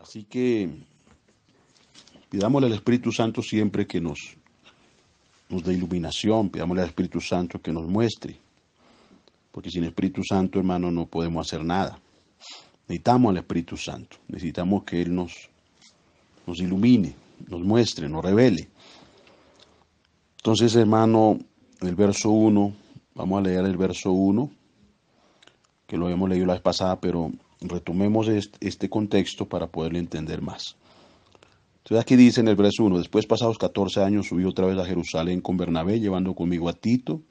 Así que pidámosle al Espíritu Santo siempre que nos dé iluminación, pidámosle al Espíritu Santo que nos muestre, porque sin Espíritu Santo, hermano, no podemos hacer nada. Necesitamos al Espíritu Santo, necesitamos que Él nos ilumine, nos muestre, nos revele. Entonces, hermano, el verso 1, vamos a leer el verso 1, que lo habíamos leído la vez pasada, pero retomemos este contexto para poderlo entender más. Entonces aquí dice en el verso 1, después pasados 14 años subí otra vez a Jerusalén con Bernabé, llevando conmigo a Tito,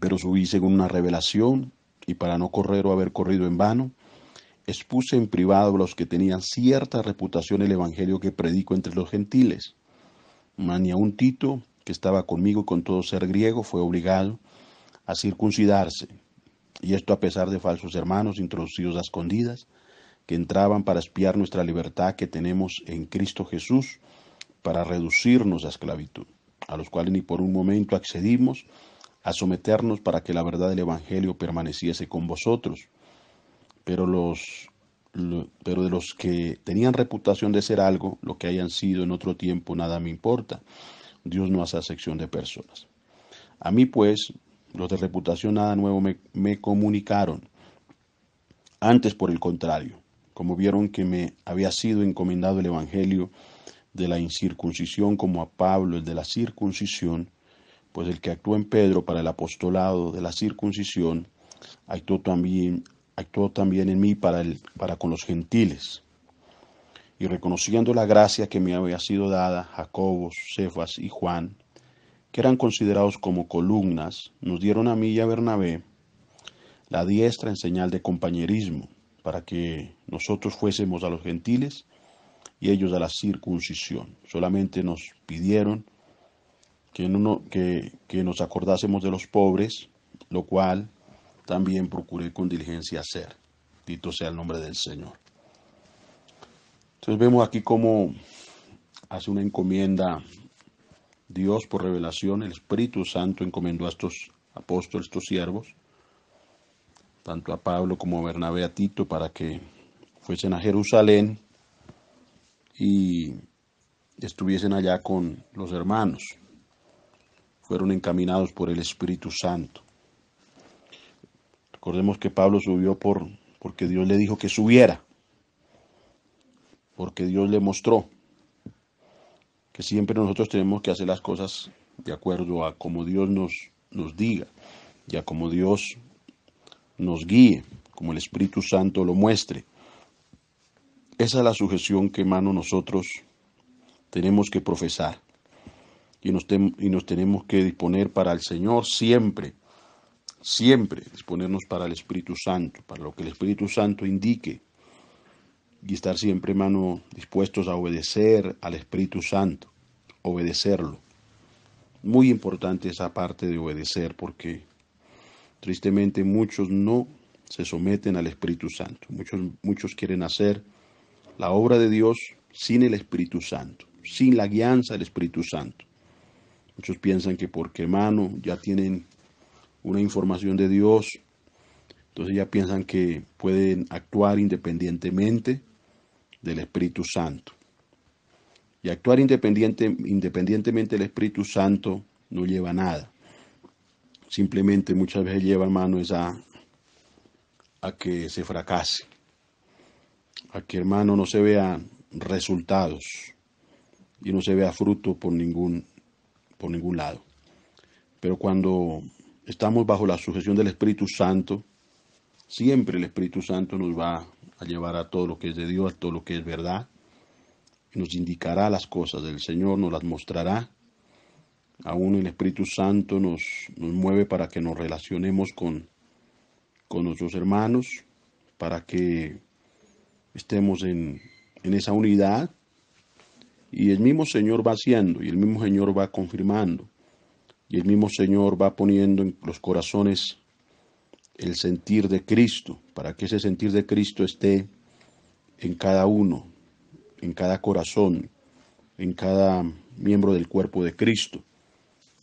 pero subí según una revelación, y para no correr o haber corrido en vano, expuse en privado a los que tenían cierta reputación el evangelio que predico entre los gentiles. Mas ni aun Tito, que estaba conmigo con todo ser griego, fue obligado a circuncidarse, y esto a pesar de falsos hermanos introducidos a escondidas, que entraban para espiar nuestra libertad que tenemos en Cristo Jesús, para reducirnos a esclavitud, a los cuales ni por un momento accedimos a someternos para que la verdad del Evangelio permaneciese con vosotros. Pero de los que tenían reputación de ser algo, lo que hayan sido en otro tiempo, nada me importa. Dios no hace acepción de personas. A mí, pues, los de reputación nada nuevo me comunicaron. Antes, por el contrario, como vieron que me había sido encomendado el Evangelio de la incircuncisión como a Pablo el de la circuncisión, pues el que actuó en Pedro para el apostolado de la circuncisión, actuó también en mí para con los gentiles. Y reconociendo la gracia que me había sido dada, Jacobo, Cefas y Juan, que eran considerados como columnas, nos dieron a mí y a Bernabé la diestra en señal de compañerismo, para que nosotros fuésemos a los gentiles y ellos a la circuncisión. Solamente nos pidieron que nos acordásemos de los pobres, lo cual también procuré con diligencia hacer. Bendito sea el nombre del Señor. Entonces vemos aquí cómo hace una encomienda Dios por revelación. El Espíritu Santo encomendó a estos apóstoles, estos siervos, tanto a Pablo como a Bernabé, a Tito, para que fuesen a Jerusalén y estuviesen allá con los hermanos. Fueron encaminados por el Espíritu Santo. Recordemos que Pablo subió porque Dios le dijo que subiera, porque Dios le mostró que siempre nosotros tenemos que hacer las cosas de acuerdo a como Dios nos diga y a como Dios nos guíe, como el Espíritu Santo lo muestre. Esa es la sujeción que, hermano, nosotros tenemos que profesar y nos tenemos que disponer para el Señor siempre, siempre disponernos para el Espíritu Santo, para lo que el Espíritu Santo indique y estar siempre, hermano, dispuestos a obedecer al Espíritu Santo, obedecerlo. Muy importante esa parte de obedecer, porque tristemente muchos no se someten al Espíritu Santo. Muchos quieren hacer la obra de Dios sin el Espíritu Santo, sin la guianza del Espíritu Santo. Muchos piensan que porque, hermano, ya tienen una información de Dios, entonces ya piensan que pueden actuar independientemente del Espíritu Santo. Y actuar independientemente del Espíritu Santo no lleva a nada. Simplemente muchas veces lleva, hermano, a que se fracase, a que, hermano, no se vean resultados y no se vea fruto por ningún lado. Pero cuando estamos bajo la sujeción del Espíritu Santo, siempre el Espíritu Santo nos va a llevar a todo lo que es de Dios, a todo lo que es verdad, y nos indicará las cosas del Señor, nos las mostrará. Aún el Espíritu Santo nos mueve para que nos relacionemos con nuestros hermanos, para que estemos en esa unidad, y el mismo Señor va haciendo, y el mismo Señor va confirmando, y el mismo Señor va poniendo en los corazones el sentir de Cristo, para que ese sentir de Cristo esté en cada uno, en cada corazón, en cada miembro del cuerpo de Cristo.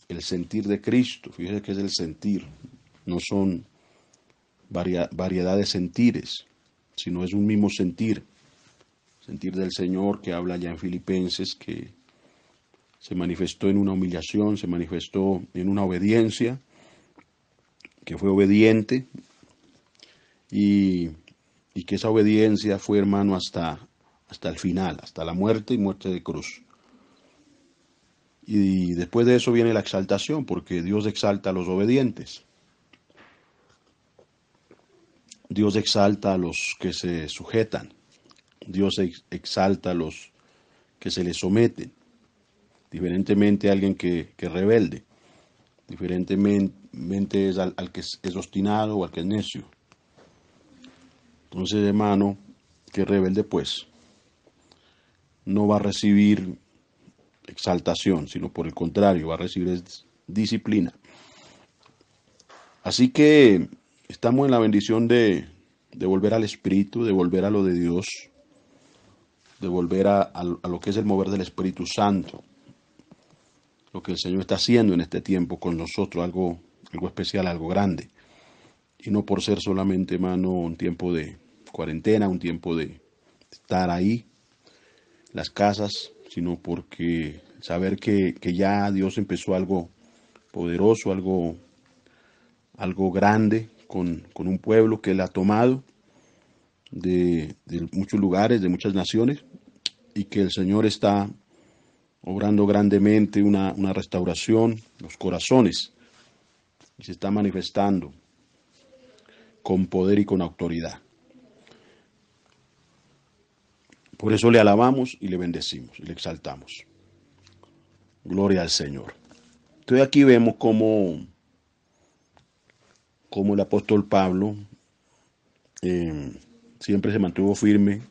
El sentir de Cristo, fíjese que es el sentir, no son variedad de sentires, sino es un mismo sentir sentir del Señor que habla ya en Filipenses, que se manifestó en una humillación, se manifestó en una obediencia, que fue obediente y que esa obediencia fue, hermano, hasta el final, hasta la muerte y muerte de cruz. Y después de eso viene la exaltación, porque Dios exalta a los obedientes. Dios exalta a los que se sujetan. Dios exalta a los que se le someten. Diferentemente a alguien que rebelde. Diferentemente es al que es obstinado o al que es necio. Entonces, hermano, que rebelde, pues, no va a recibir exaltación, sino por el contrario, va a recibir disciplina. Así que estamos en la bendición de volver al Espíritu, de volver a lo de Dios, de volver a lo que es el mover del Espíritu Santo, lo que el Señor está haciendo en este tiempo con nosotros, algo especial, algo grande. Y no por ser solamente, hermano, un tiempo de cuarentena, un tiempo de estar ahí, las casas, sino porque saber que ya Dios empezó algo poderoso, algo grande con un pueblo que Él ha tomado de muchos lugares, de muchas naciones, y que el Señor está obrando grandemente una restauración en los corazones, y se está manifestando con poder y con autoridad. Por eso le alabamos y le bendecimos y le exaltamos. Gloria al Señor. Entonces aquí vemos cómo el apóstol Pablo siempre se mantuvo firme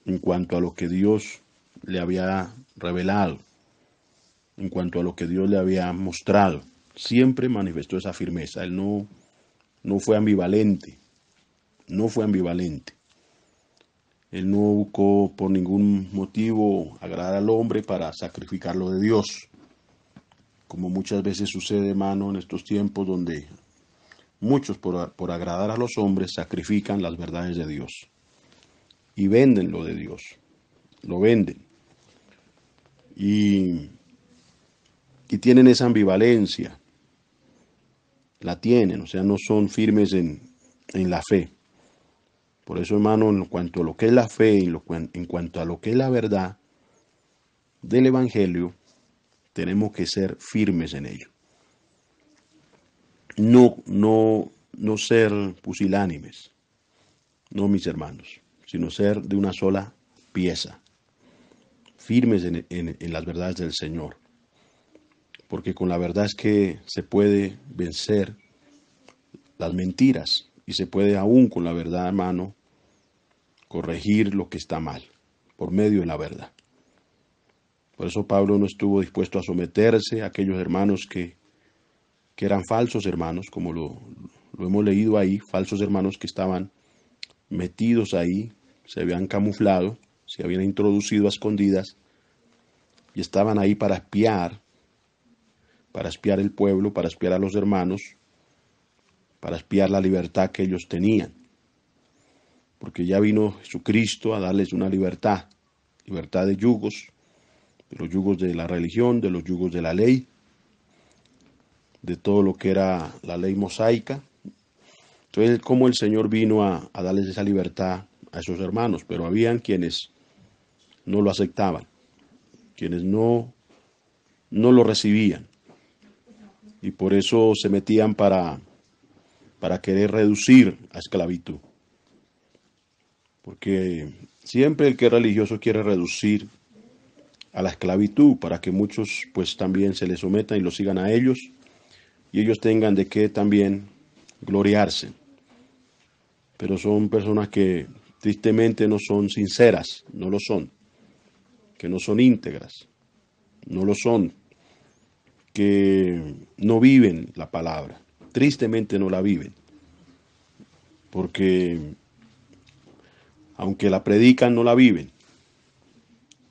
en cuanto a lo que Dios le había revelado, en cuanto a lo que Dios le había mostrado. Siempre manifestó esa firmeza. Él no fue ambivalente. No fue ambivalente. Él no buscó por ningún motivo agradar al hombre para sacrificarlo de Dios. Como muchas veces sucede, hermano, en estos tiempos donde muchos por agradar a los hombres sacrifican las verdades de Dios. Y venden lo de Dios. Lo venden. Y tienen esa ambivalencia. La tienen, o sea, no son firmes en la fe. Por eso, hermano, en cuanto a lo que es la fe, en cuanto a lo que es la verdad del Evangelio, tenemos que ser firmes en ello. No ser pusilánimes, no, mis hermanos, sino ser de una sola pieza, firmes en las verdades del Señor. Porque con la verdad es que se puede vencer las mentiras y se puede aún con la verdad, hermano, corregir lo que está mal, por medio de la verdad. Por eso Pablo no estuvo dispuesto a someterse a aquellos hermanos que eran falsos hermanos, como lo hemos leído ahí, falsos hermanos que estaban metidos ahí, se habían camuflado, se habían introducido a escondidas y estaban ahí para espiar el pueblo, para espiar a los hermanos, para espiar la libertad que ellos tenían. Porque ya vino Jesucristo a darles una libertad de yugos, de los yugos de la religión, de los yugos de la ley, de todo lo que era la ley mosaica. Entonces, como el Señor vino a darles esa libertad a esos hermanos, pero habían quienes no lo aceptaban, quienes no lo recibían, y por eso se metían para querer reducir a esclavitud. Porque siempre el que es religioso quiere reducir a la esclavitud para que muchos pues también se les sometan y lo sigan a ellos y ellos tengan de qué también gloriarse. Pero son personas que tristemente no son sinceras, no lo son, que no son íntegras, no lo son, que no viven la palabra, tristemente no la viven, porque aunque la predican no la viven,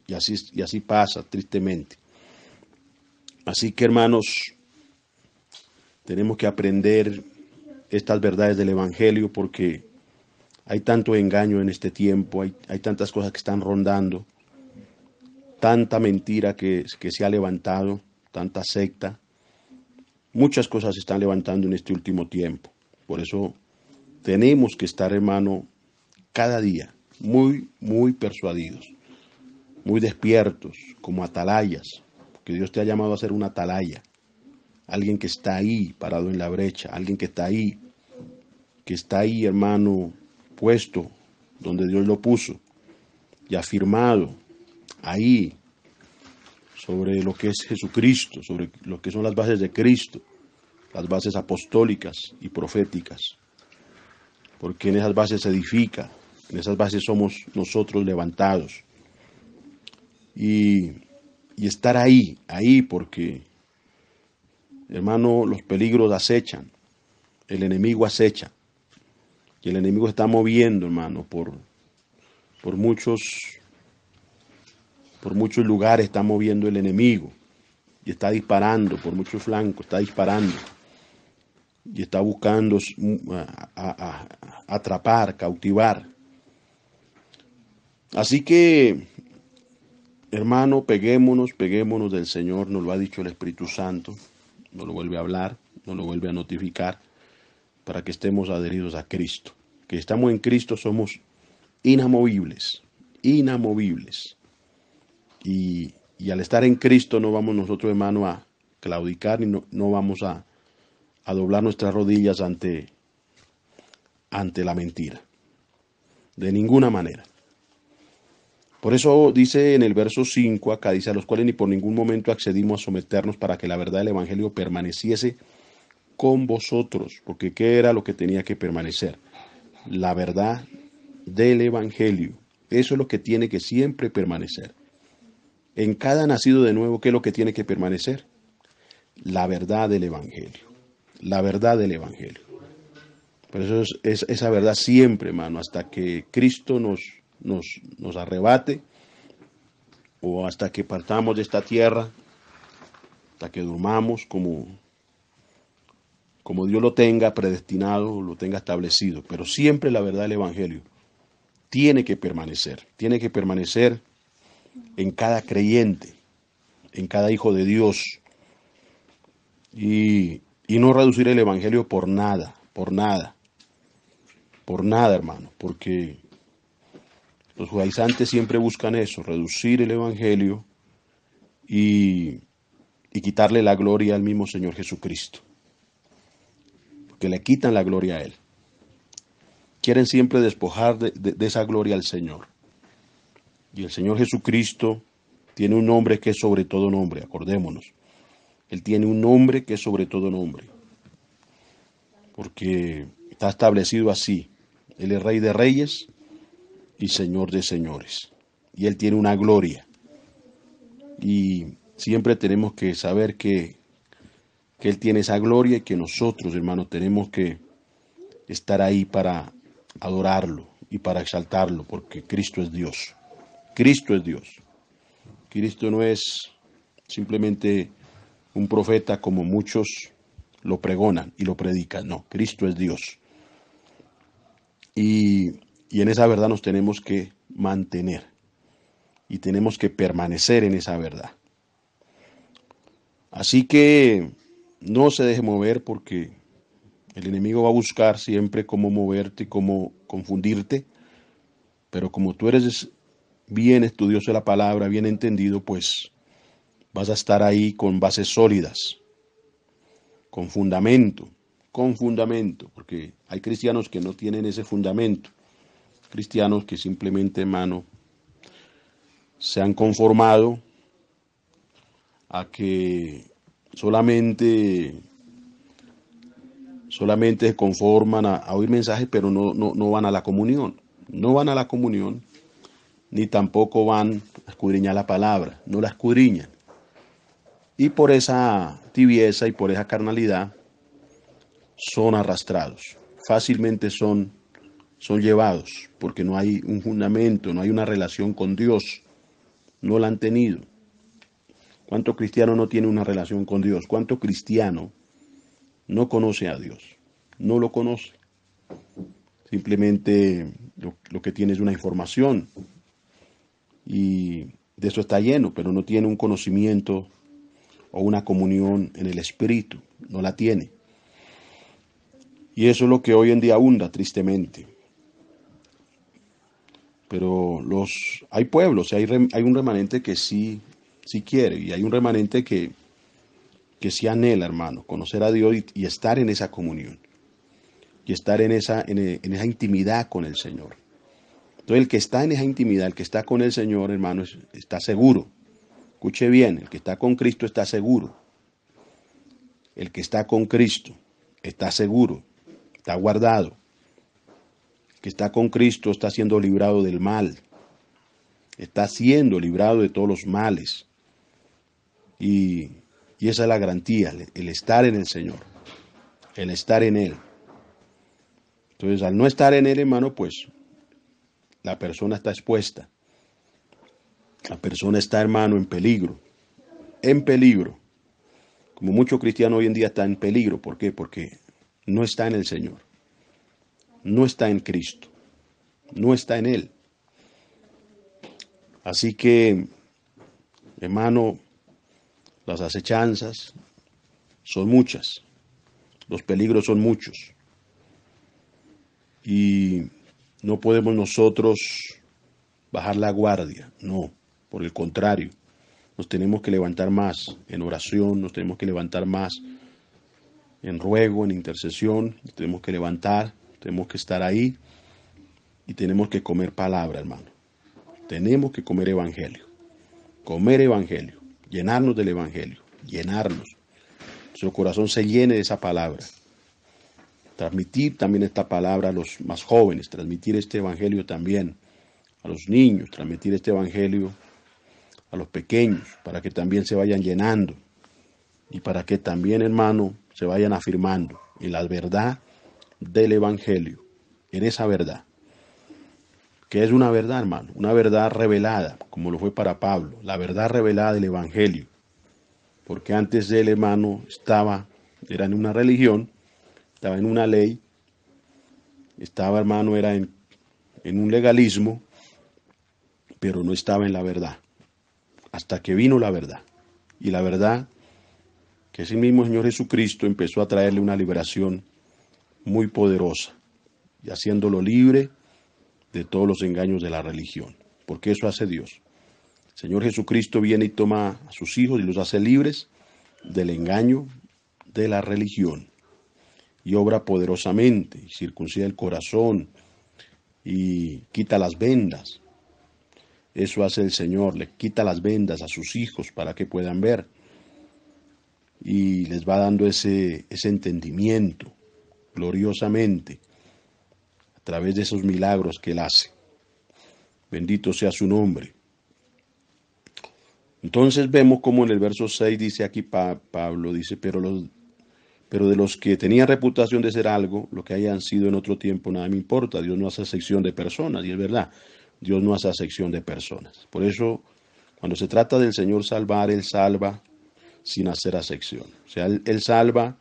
y así pasa tristemente. Así que, hermanos, tenemos que aprender estas verdades del Evangelio porque Hay tanto engaño en este tiempo, hay tantas cosas que están rondando, tanta mentira que se ha levantado, tanta secta. Muchas cosas se están levantando en este último tiempo. Por eso tenemos que estar, hermano, cada día muy, muy persuadidos, muy despiertos, como atalayas, porque Dios te ha llamado a ser una atalaya, alguien que está ahí parado en la brecha, alguien que está ahí, hermano, puesto donde Dios lo puso y afirmado ahí sobre lo que es Jesucristo, sobre lo que son las bases de Cristo, las bases apostólicas y proféticas, porque en esas bases se edifica, en esas bases somos nosotros levantados. Y estar ahí porque, hermano, los peligros acechan, el enemigo acecha, y el enemigo está moviendo, hermano, por muchos lugares está moviendo el enemigo, y está disparando por muchos flancos, está disparando, y está buscando atrapar, cautivar. Así que, hermano, peguémonos del Señor, nos lo ha dicho el Espíritu Santo, nos lo vuelve a hablar, nos lo vuelve a notificar, para que estemos adheridos a Cristo. Que estamos en Cristo somos inamovibles. Y al estar en Cristo no vamos nosotros, hermano, a claudicar y no vamos a doblar nuestras rodillas ante la mentira. De ninguna manera. Por eso dice en el verso 5, acá dice, a los cuales ni por ningún momento accedimos a someternos para que la verdad del Evangelio permaneciese con vosotros. Porque ¿qué era lo que tenía que permanecer? La verdad del Evangelio. Eso es lo que tiene que siempre permanecer. En cada nacido de nuevo, ¿qué es lo que tiene que permanecer? La verdad del Evangelio. La verdad del Evangelio. Por eso es esa verdad siempre, hermano, hasta que Cristo nos arrebate o hasta que partamos de esta tierra, hasta que durmamos como Dios lo tenga predestinado, lo tenga establecido. Pero siempre la verdad del Evangelio tiene que permanecer en cada creyente, en cada hijo de Dios. Y no reducir el Evangelio por nada, hermano, porque los judaizantes siempre buscan eso, reducir el Evangelio y quitarle la gloria al mismo Señor Jesucristo, porque le quitan la gloria a Él. Quieren siempre despojar de esa gloria al Señor. Y el Señor Jesucristo tiene un nombre que es sobre todo nombre, acordémonos. Él tiene un nombre que es sobre todo nombre, porque está establecido así. Él es Rey de Reyes y Señor de Señores. Y Él tiene una gloria. Y siempre tenemos que saber que Él tiene esa gloria y que nosotros, hermanos, tenemos que estar ahí para adorarlo y para exaltarlo, porque Cristo es Dios. Cristo es Dios. Cristo no es simplemente un profeta como muchos lo pregonan y lo predican. No, Cristo es Dios. Y en esa verdad nos tenemos que mantener y tenemos que permanecer en esa verdad. Así que no se deje mover, porque el enemigo va a buscar siempre cómo moverte y cómo confundirte, pero como tú eres bien estudioso de la palabra, bien entendido, pues vas a estar ahí con bases sólidas, con fundamento, porque hay cristianos que no tienen ese fundamento, cristianos que simplemente, hermano, se han conformado a que solamente se conforman a oír mensajes, pero no van a la comunión. No van a la comunión, ni tampoco van a escudriñar la palabra, no la escudriñan. Y por esa tibieza y por esa carnalidad son arrastrados, fácilmente son llevados, porque no hay un fundamento, no hay una relación con Dios, no la han tenido. ¿Cuánto cristiano no tiene una relación con Dios? ¿Cuánto cristiano no conoce a Dios? No lo conoce. Simplemente lo que tiene es una información y de eso está lleno, pero no tiene un conocimiento o una comunión en el Espíritu, no la tiene. Y eso es lo que hoy en día abunda, tristemente. Pero hay pueblos, hay un remanente que sí quiere, y hay un remanente que sí anhela, hermano, conocer a Dios y estar en esa comunión, y estar en esa intimidad con el Señor. Entonces el que está en esa intimidad, el que está con el Señor, hermano, está seguro. Escuche bien, el que está con Cristo está seguro. El que está con Cristo está seguro, está guardado. El que está con Cristo está siendo librado del mal. Está siendo librado de todos los males. Y esa es la garantía, el estar en el Señor, el estar en Él. Entonces, al no estar en Él, hermano, pues la persona está expuesta. La persona está, hermano, en peligro. En peligro. Como muchos cristianos hoy en día están en peligro. ¿Por qué? Porque no está en el Señor. No está en Cristo. No está en Él. Así que, hermano, las acechanzas son muchas. Los peligros son muchos. Y no podemos nosotros bajar la guardia. No, por el contrario. Nos tenemos que levantar más en oración, nos tenemos que levantar más en ruego, en intercesión, nos tenemos que levantar, tenemos que estar ahí y tenemos que comer palabra, hermano. Tenemos que comer evangelio, llenarnos del evangelio, llenarnos. Nuestro corazón se llene de esa palabra. Transmitir también esta palabra a los más jóvenes, transmitir este evangelio también a los niños, transmitir este evangelio a los pequeños, para que también se vayan llenando y para que también, hermano, se vayan afirmando en la verdad del evangelio, en esa verdad, que es una verdad, hermano, una verdad revelada, como lo fue para Pablo, la verdad revelada del evangelio, porque antes de él, hermano, era en una religión, estaba en una ley, estaba, hermano, era en un legalismo, pero no estaba en la verdad. Hasta que vino la verdad. Y la verdad, que ese mismo Señor Jesucristo empezó a traerle una liberación muy poderosa, y haciéndolo libre de todos los engaños de la religión. Porque eso hace Dios. El Señor Jesucristo viene y toma a sus hijos y los hace libres del engaño de la religión. Y obra poderosamente, y circuncida el corazón, y quita las vendas. Eso hace el Señor, le quita las vendas a sus hijos para que puedan ver. Y les va dando ese entendimiento gloriosamente a través de esos milagros que Él hace. Bendito sea su nombre. Entonces vemos como en el verso 6 dice aquí Pablo, dice, pero de los que tenían reputación de ser algo, lo que hayan sido en otro tiempo, nada me importa. Dios no hace acepción de personas, y es verdad. Dios no hace acepción de personas. Por eso, cuando se trata del Señor salvar, Él salva sin hacer acepción. O sea, Él salva,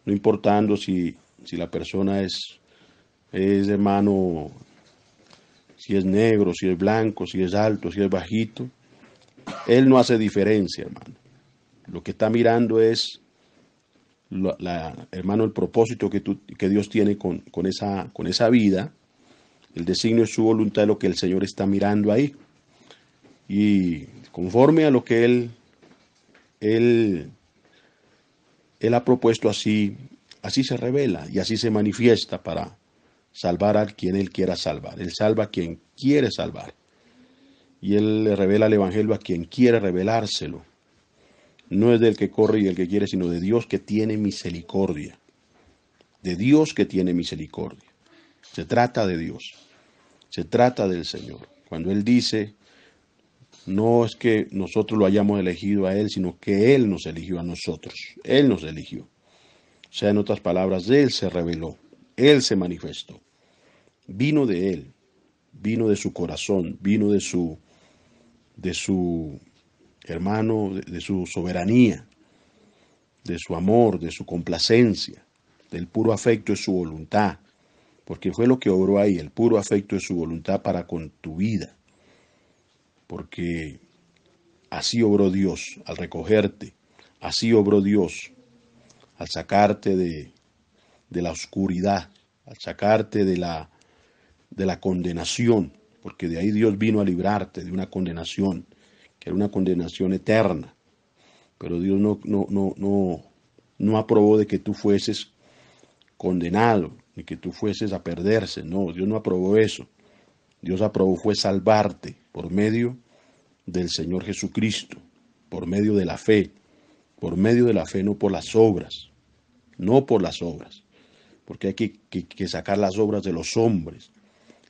no importando si la persona es hermano, si es negro, si es blanco, si es alto, si es bajito. Él no hace diferencia, hermano. Lo que está mirando es, hermano, el propósito que Dios tiene con esa vida. El designio es su voluntad, lo que el Señor está mirando ahí. Y conforme a lo que Él ha propuesto, así se revela y así se manifiesta para salvar a quien Él quiera salvar. Él salva a quien quiere salvar. Y Él le revela el Evangelio a quien quiere revelárselo. No es del que corre y del que quiere, sino de Dios que tiene misericordia. De Dios que tiene misericordia. Se trata de Dios. Se trata del Señor. Cuando Él dice, no es que nosotros lo hayamos elegido a Él, sino que Él nos eligió a nosotros. Él nos eligió. O sea, en otras palabras, Él se reveló. Él se manifestó. Vino de Él. Vino de su corazón. Vino de su hermano, de su soberanía, de su amor, de su complacencia, del puro afecto de su voluntad. porque fue lo que obró ahí, el puro afecto de su voluntad para con tu vida, porque así obró Dios al recogerte, así obró Dios al sacarte de la oscuridad, al sacarte de la condenación, porque de ahí Dios vino a librarte de una condenación, que era una condenación eterna, pero Dios no aprobó de que tú fueses condenado, ni que tú fueses a perderse, no, Dios no aprobó eso. Dios aprobó fue salvarte por medio del Señor Jesucristo, por medio de la fe, no por las obras, no por las obras, porque hay que sacar las obras de los hombres.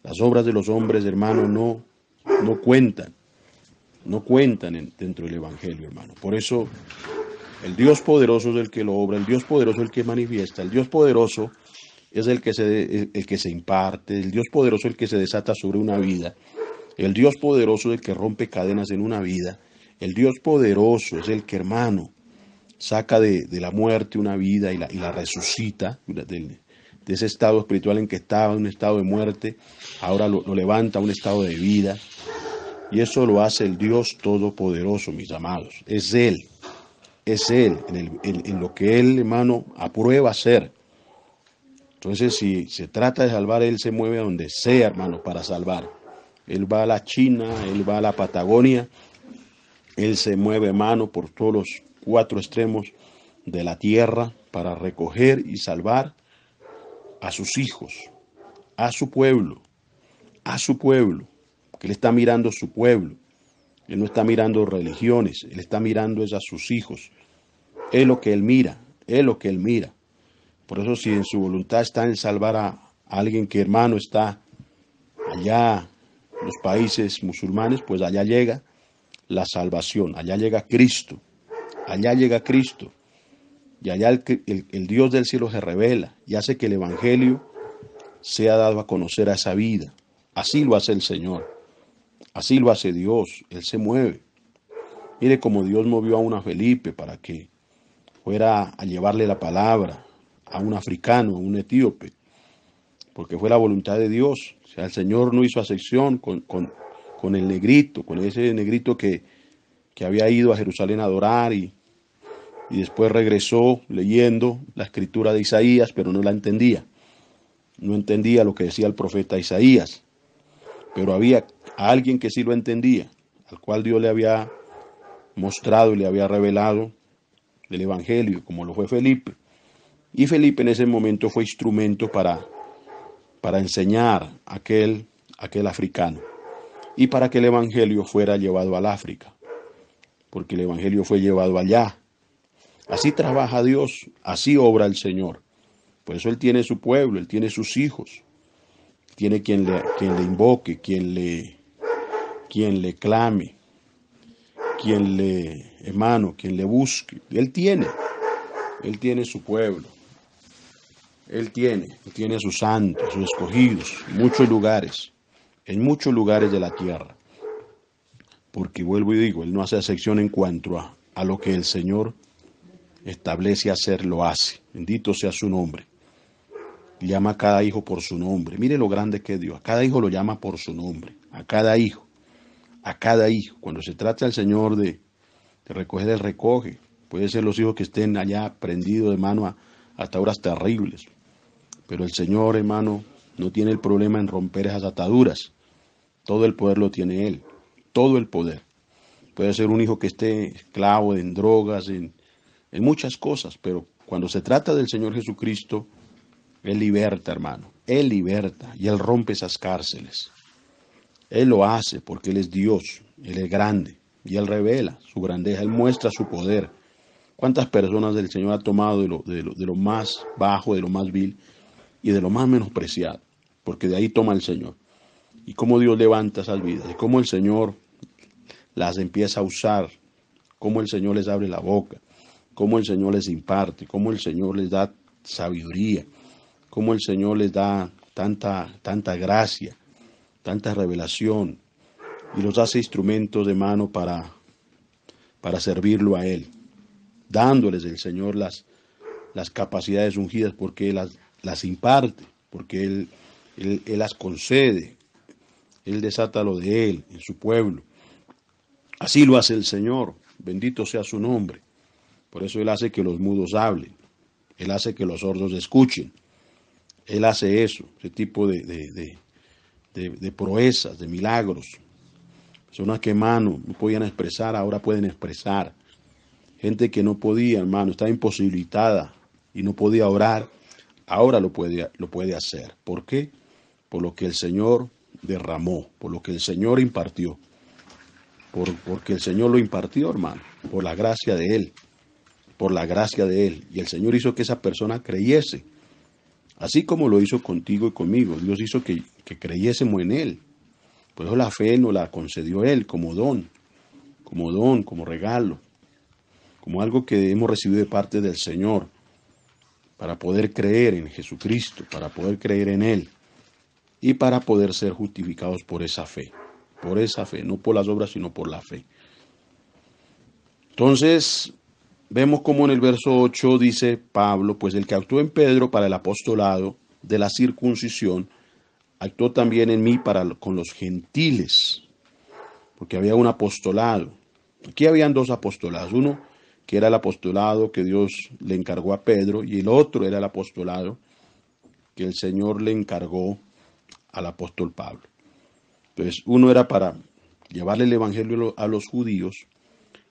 Las obras de los hombres, hermano, no cuentan, dentro del Evangelio, hermano. Por eso el Dios poderoso es el que lo obra, el Dios poderoso es el que manifiesta, el Dios poderoso es el que se imparte, el Dios poderoso es el que se desata sobre una vida, el Dios poderoso es el que rompe cadenas en una vida, el Dios poderoso es el que, hermano, saca de la muerte una vida y la resucita, de ese estado espiritual en que estaba, un estado de muerte, ahora lo levanta a un estado de vida, y eso lo hace el Dios todopoderoso, mis amados, es Él, en lo que Él, hermano, aprueba hacer. Entonces, si se trata de salvar, Él se mueve a donde sea, hermano, para salvar. Él va a la China, Él va a la Patagonia, Él se mueve, hermano, por todos los 4 extremos de la tierra para recoger y salvar a sus hijos, a su pueblo, que Él está mirando su pueblo. Él no está mirando religiones, Él está mirando es a sus hijos. Es lo que Él mira, es lo que Él mira. Por eso si en su voluntad está en salvar a alguien que, hermano, está allá en los países musulmanes, pues allá llega la salvación, allá llega Cristo, y allá el Dios del cielo se revela y hace que el Evangelio sea dado a conocer a esa vida. Así lo hace el Señor, así lo hace Dios, Él se mueve. Mire cómo Dios movió a una Felipe para que fuera a llevarle la palabra a un africano, a un etíope, porque fue la voluntad de Dios. O sea, el Señor no hizo acepción con el negrito, con ese negrito que había ido a Jerusalén a adorar y después regresó leyendo la escritura de Isaías, pero no la entendía. No entendía lo que decía el profeta Isaías, pero había alguien que sí lo entendía, al cual Dios le había mostrado y le había revelado el Evangelio, como lo fue Felipe. Y Felipe en ese momento fue instrumento para enseñar a aquel africano y para que el Evangelio fuera llevado al África, porque el Evangelio fue llevado allá. Así trabaja Dios, así obra el Señor. Por eso Él tiene su pueblo, Él tiene sus hijos, tiene quien le invoque, quien le clame, quien le busque. Él tiene su pueblo. Él tiene a sus santos, a sus escogidos, en muchos lugares de la tierra. Porque vuelvo y digo, Él no hace excepción en cuanto a lo que el Señor establece hacer, lo hace. Bendito sea su nombre. Llama a cada hijo por su nombre. Mire lo grande que es Dios. A cada hijo lo llama por su nombre. A cada hijo. Cuando se trata el Señor de recoger, Él recoge. Puede ser los hijos que estén allá prendidos de mano hasta horas terribles. Pero el Señor, hermano, no tiene el problema en romper esas ataduras. Todo el poder lo tiene Él. Todo el poder. Puede ser un hijo que esté esclavo en drogas, en muchas cosas, pero cuando se trata del Señor Jesucristo, Él liberta, hermano. Él liberta y Él rompe esas cárceles. Él lo hace porque Él es Dios, Él es grande y Él revela su grandeza, Él muestra su poder. ¿Cuántas personas el Señor ha tomado de lo más bajo, de lo más vil y de lo más menospreciado? Porque de ahí toma el Señor. Y cómo Dios levanta esas vidas y cómo el Señor las empieza a usar, cómo el Señor les abre la boca, cómo el Señor les imparte, cómo el Señor les da sabiduría, cómo el Señor les da tanta gracia, tanta revelación, y los hace instrumentos de mano para servirlo a Él, dándoles el Señor las capacidades ungidas porque Él las imparte, porque Él Él las concede, Él desata lo de Él en su pueblo. Así lo hace el Señor, bendito sea su nombre. Por eso Él hace que los mudos hablen, Él hace que los sordos escuchen, Él hace eso, ese tipo de proezas, de milagros. Personas que, hermano, no podían expresar, ahora pueden expresar. Gente que no podía, hermano, estaba imposibilitada y no podía orar, ahora lo puede hacer. ¿Por qué? Por lo que el Señor derramó, por lo que el Señor impartió. Porque el Señor lo impartió, hermano, por la gracia de Él, por la gracia de Él. Y el Señor hizo que esa persona creyese, así como lo hizo contigo y conmigo. Dios hizo que creyésemos en Él. Por eso la fe nos la concedió Él como don, como regalo, como algo que hemos recibido de parte del Señor, para poder creer en Jesucristo, para poder creer en Él y para poder ser justificados por esa fe, no por las obras, sino por la fe. Entonces, vemos como en el verso 8 dice Pablo, pues el que actuó en Pedro para el apostolado de la circuncisión, actuó también en mí con los gentiles, porque había un apostolado. Aquí habían dos apostolados, uno que era el apostolado que Dios le encargó a Pedro, y el otro era el apostolado que el Señor le encargó al apóstol Pablo. Entonces, uno era para llevarle el evangelio a los judíos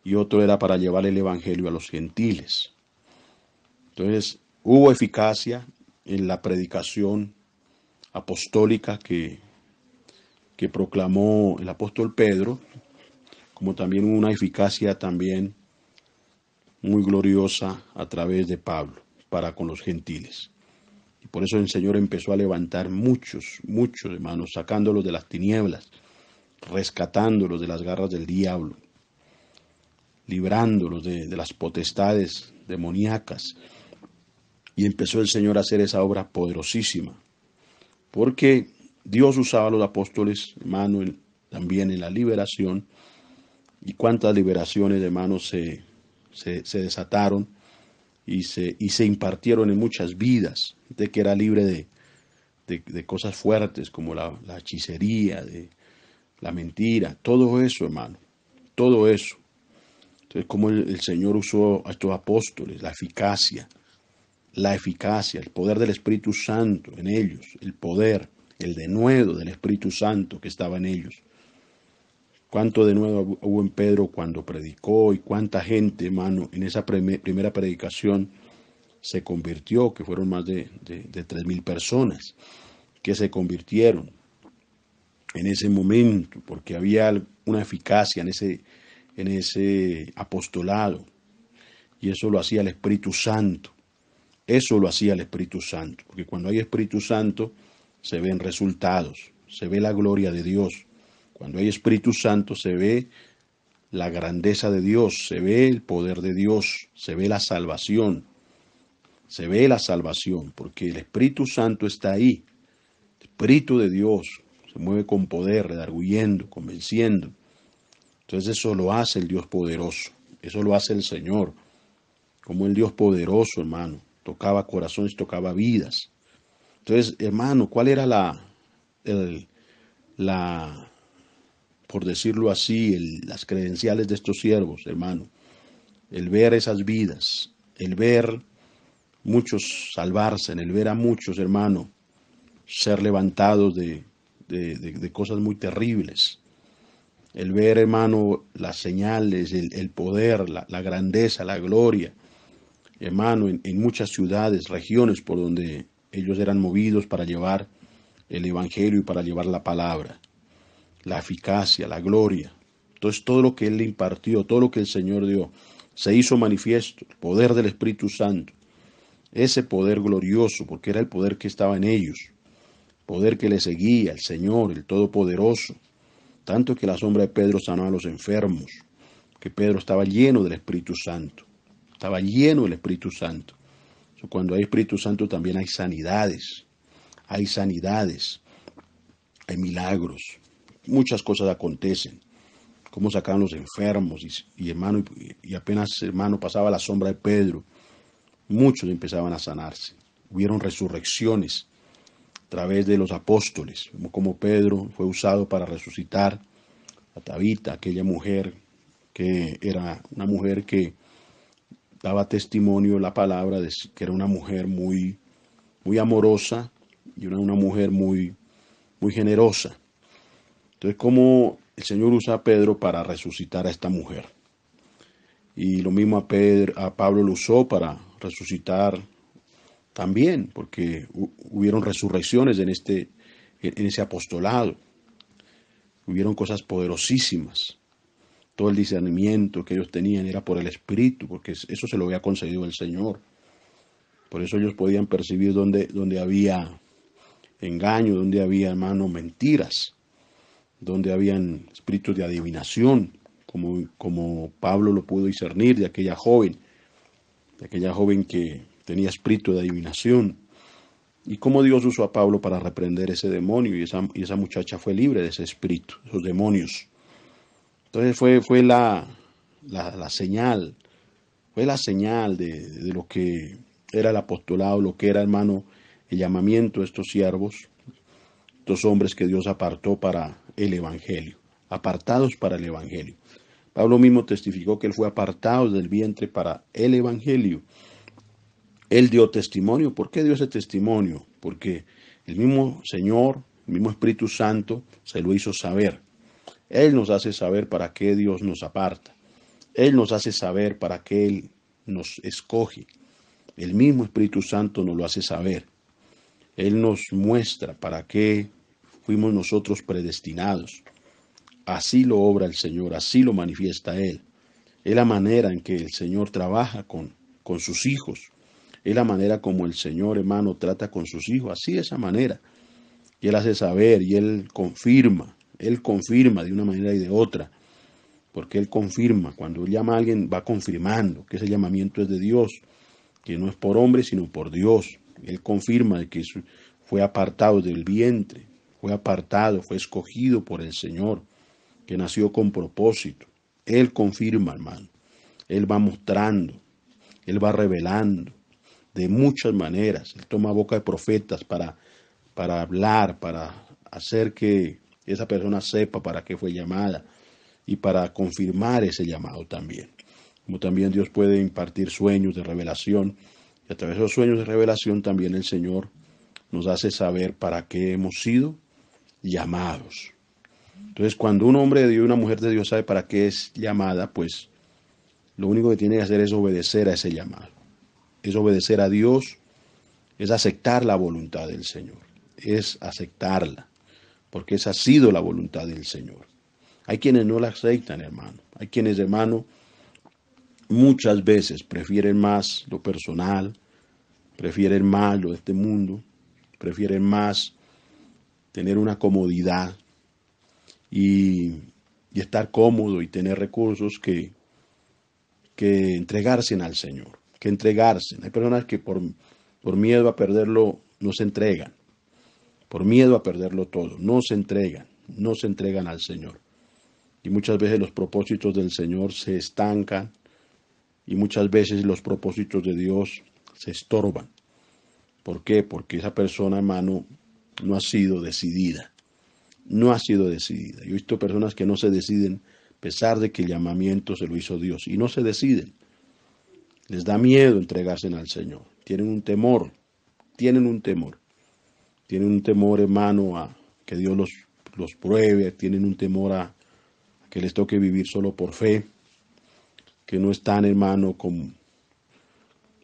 y otro era para llevarle el evangelio a los gentiles. Entonces, hubo eficacia en la predicación apostólica que proclamó el apóstol Pedro, como también hubo una eficacia también muy gloriosa a través de Pablo para con los gentiles. Y por eso el Señor empezó a levantar muchos, hermanos, sacándolos de las tinieblas, rescatándolos de las garras del diablo, librándolos de las potestades demoníacas. Y empezó el Señor a hacer esa obra poderosísima, porque Dios usaba a los apóstoles, hermano, también en la liberación. Y cuántas liberaciones, hermanos, se desataron y se impartieron en muchas vidas, de que era libre de cosas fuertes como la hechicería, de la mentira, todo eso, hermano, todo eso. Entonces, como el Señor usó a estos apóstoles, la eficacia, el poder del Espíritu Santo en ellos, el poder, el denuedo del Espíritu Santo que estaba en ellos. Cuánto denuedo hubo en Pedro cuando predicó y cuánta gente, hermano, en esa primera predicación se convirtió, que fueron más de 3,000 personas que se convirtieron en ese momento, porque había una eficacia en ese apostolado, y eso lo hacía el Espíritu Santo. Eso lo hacía el Espíritu Santo, porque cuando hay Espíritu Santo se ven resultados, se ve la gloria de Dios. Cuando hay Espíritu Santo se ve la grandeza de Dios, se ve el poder de Dios, se ve la salvación, porque el Espíritu Santo está ahí. El Espíritu de Dios se mueve con poder, redarguyendo, convenciendo. Entonces eso lo hace el Dios poderoso, eso lo hace el Señor, como el Dios poderoso, hermano, tocaba corazones, tocaba vidas. Entonces, hermano, ¿cuál era por decirlo así, las credenciales de estos siervos, hermano? El ver esas vidas, el ver muchos salvarse, el ver a muchos, hermano, ser levantados de cosas muy terribles. El ver, hermano, las señales, el poder, la grandeza, la gloria, hermano, en muchas ciudades, regiones por donde ellos eran movidos para llevar el evangelio y para llevar la palabra, la eficacia, la gloria. Entonces todo lo que Él le impartió, todo lo que el Señor dio, se hizo manifiesto, el poder del Espíritu Santo, ese poder glorioso, porque era el poder que estaba en ellos, poder que le seguía, el Señor, el Todopoderoso, tanto que la sombra de Pedro sanó a los enfermos, que Pedro estaba lleno del Espíritu Santo, estaba lleno del Espíritu Santo. Cuando hay Espíritu Santo también hay sanidades, hay milagros, muchas cosas acontecen, cómo sacaban los enfermos y hermano, y apenas, hermano, pasaba la sombra de Pedro, muchos empezaban a sanarse, hubieron resurrecciones, través de los apóstoles, como Pedro fue usado para resucitar a Tabita, aquella mujer que era una mujer que daba testimonio la palabra de que era una mujer muy, muy amorosa y una mujer muy, muy generosa. Entonces, como el Señor usa a Pedro para resucitar a esta mujer. Y lo mismo a Pablo lo usó para resucitar también, porque hubieron resurrecciones en ese apostolado. Hubieron cosas poderosísimas. Todo el discernimiento que ellos tenían era por el Espíritu, porque eso se lo había concedido el Señor. Por eso ellos podían percibir donde había engaño, donde había, hermano, mentiras, donde habían espíritus de adivinación, como Pablo lo pudo discernir de aquella joven que tenía espíritu de adivinación. Y cómo Dios usó a Pablo para reprender ese demonio, y esa muchacha fue libre de ese espíritu, esos demonios. Entonces fue la señal, fue la señal de lo que era el apostolado, lo que era, hermano, el llamamiento de estos siervos, estos hombres que Dios apartó para el Evangelio, apartados para el Evangelio. Pablo mismo testificó que él fue apartado del vientre para el Evangelio. Él dio testimonio. ¿Por qué dio ese testimonio? Porque el mismo Señor, el mismo Espíritu Santo, se lo hizo saber. Él nos hace saber para qué Dios nos aparta. Él nos hace saber para qué Él nos escoge. El mismo Espíritu Santo nos lo hace saber. Él nos muestra para qué fuimos nosotros predestinados. Así lo obra el Señor, así lo manifiesta Él. Es la manera en que el Señor trabaja con sus hijos. Es la manera como el Señor, hermano, trata con sus hijos. Así de esa manera. Y Él hace saber y Él confirma. Él confirma de una manera y de otra. Porque Él confirma. Cuando Él llama a alguien, va confirmando que ese llamamiento es de Dios. Que no es por hombre, sino por Dios. Él confirma de que fue apartado del vientre. Fue apartado, fue escogido por el Señor. Que nació con propósito. Él confirma, hermano. Él va mostrando. Él va revelando. De muchas maneras. Él toma boca de profetas para hablar, para hacer que esa persona sepa para qué fue llamada y para confirmar ese llamado también. Como también Dios puede impartir sueños de revelación, y a través de esos sueños de revelación también el Señor nos hace saber para qué hemos sido llamados. Entonces, cuando un hombre de Dios y una mujer de Dios sabe para qué es llamada, pues lo único que tiene que hacer es obedecer a ese llamado. Es obedecer a Dios, es aceptar la voluntad del Señor, es aceptarla, porque esa ha sido la voluntad del Señor. Hay quienes no la aceptan, hermano. Hay quienes, hermano, muchas veces prefieren más lo personal, prefieren más lo de este mundo, prefieren más tener una comodidad y estar cómodo y tener recursos que entregarse al Señor, que entregarse. Hay personas que por miedo a perderlo no se entregan, por miedo a perderlo todo, no se entregan al Señor. Y muchas veces los propósitos del Señor se estancan y muchas veces los propósitos de Dios se estorban. ¿Por qué? Porque esa persona, hermano, no ha sido decidida. No ha sido decidida. Yo he visto personas que no se deciden a pesar de que el llamamiento se lo hizo Dios. Y no se deciden. Les da miedo entregarse al Señor. Tienen un temor. Tienen un temor. Tienen un temor, hermano, a que Dios los pruebe. Tienen un temor a que les toque vivir solo por fe. Que no están, hermano,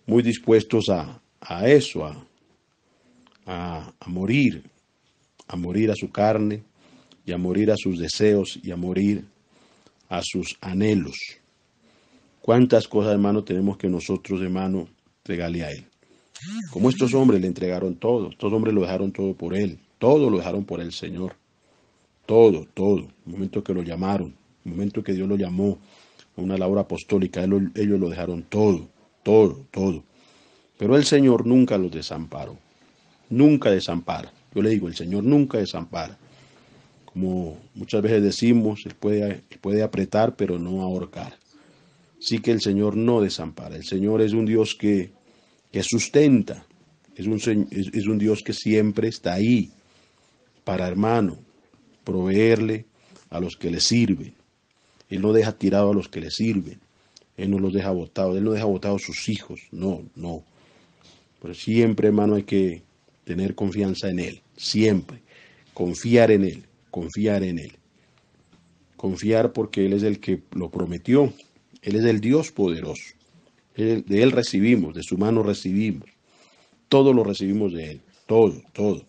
muy dispuestos a eso, a morir a su carne y a morir a sus deseos y a morir a sus anhelos. ¿Cuántas cosas, hermano, tenemos que nosotros, hermano, entregarle a Él? Como estos hombres le entregaron todo, estos hombres lo dejaron todo por Él, todo lo dejaron por el Señor, todo, el momento que lo llamaron, el momento que Dios lo llamó a una labor apostólica, ellos lo dejaron todo. Pero el Señor nunca los desamparó, nunca desampara. Yo le digo, el Señor nunca desampara. Como muchas veces decimos, Él puede apretar, pero no ahorcar. Sí que el Señor no desampara. El Señor es un Dios que sustenta. es un Dios que siempre está ahí para, hermano, proveerle a los que le sirven. Él no deja tirado a los que le sirven. Él no los deja botados. Él no deja botados a sus hijos. No, no. Pero siempre, hermano, hay que tener confianza en Él. Siempre. Confiar en Él. Confiar en Él. Confiar porque Él es el que lo prometió. Él es el Dios poderoso. De Él recibimos, de su mano recibimos. Todo lo recibimos de Él. Todo, todo.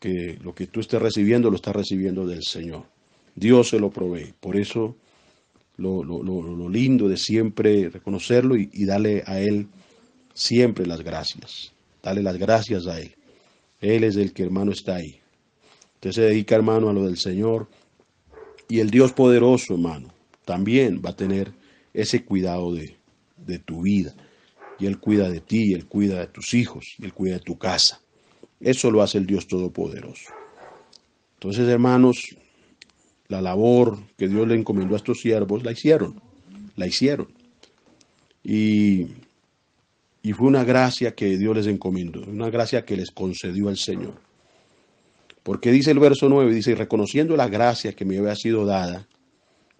Que lo que tú estés recibiendo, lo estás recibiendo del Señor. Dios se lo provee. Por eso lo lindo de siempre reconocerlo y darle a Él siempre las gracias. Darle las gracias a Él. Él es el que, hermano, está ahí. Usted se dedica, hermano, a lo del Señor. Y el Dios poderoso, hermano, también va a tener ese cuidado de tu vida. Y Él cuida de ti, y Él cuida de tus hijos, y Él cuida de tu casa. Eso lo hace el Dios Todopoderoso. Entonces, hermanos, la labor que Dios le encomendó a estos siervos, la hicieron. Y fue una gracia que Dios les encomendó, una gracia que les concedió el Señor. Porque dice el verso 9, dice, y reconociendo la gracia que me había sido dada,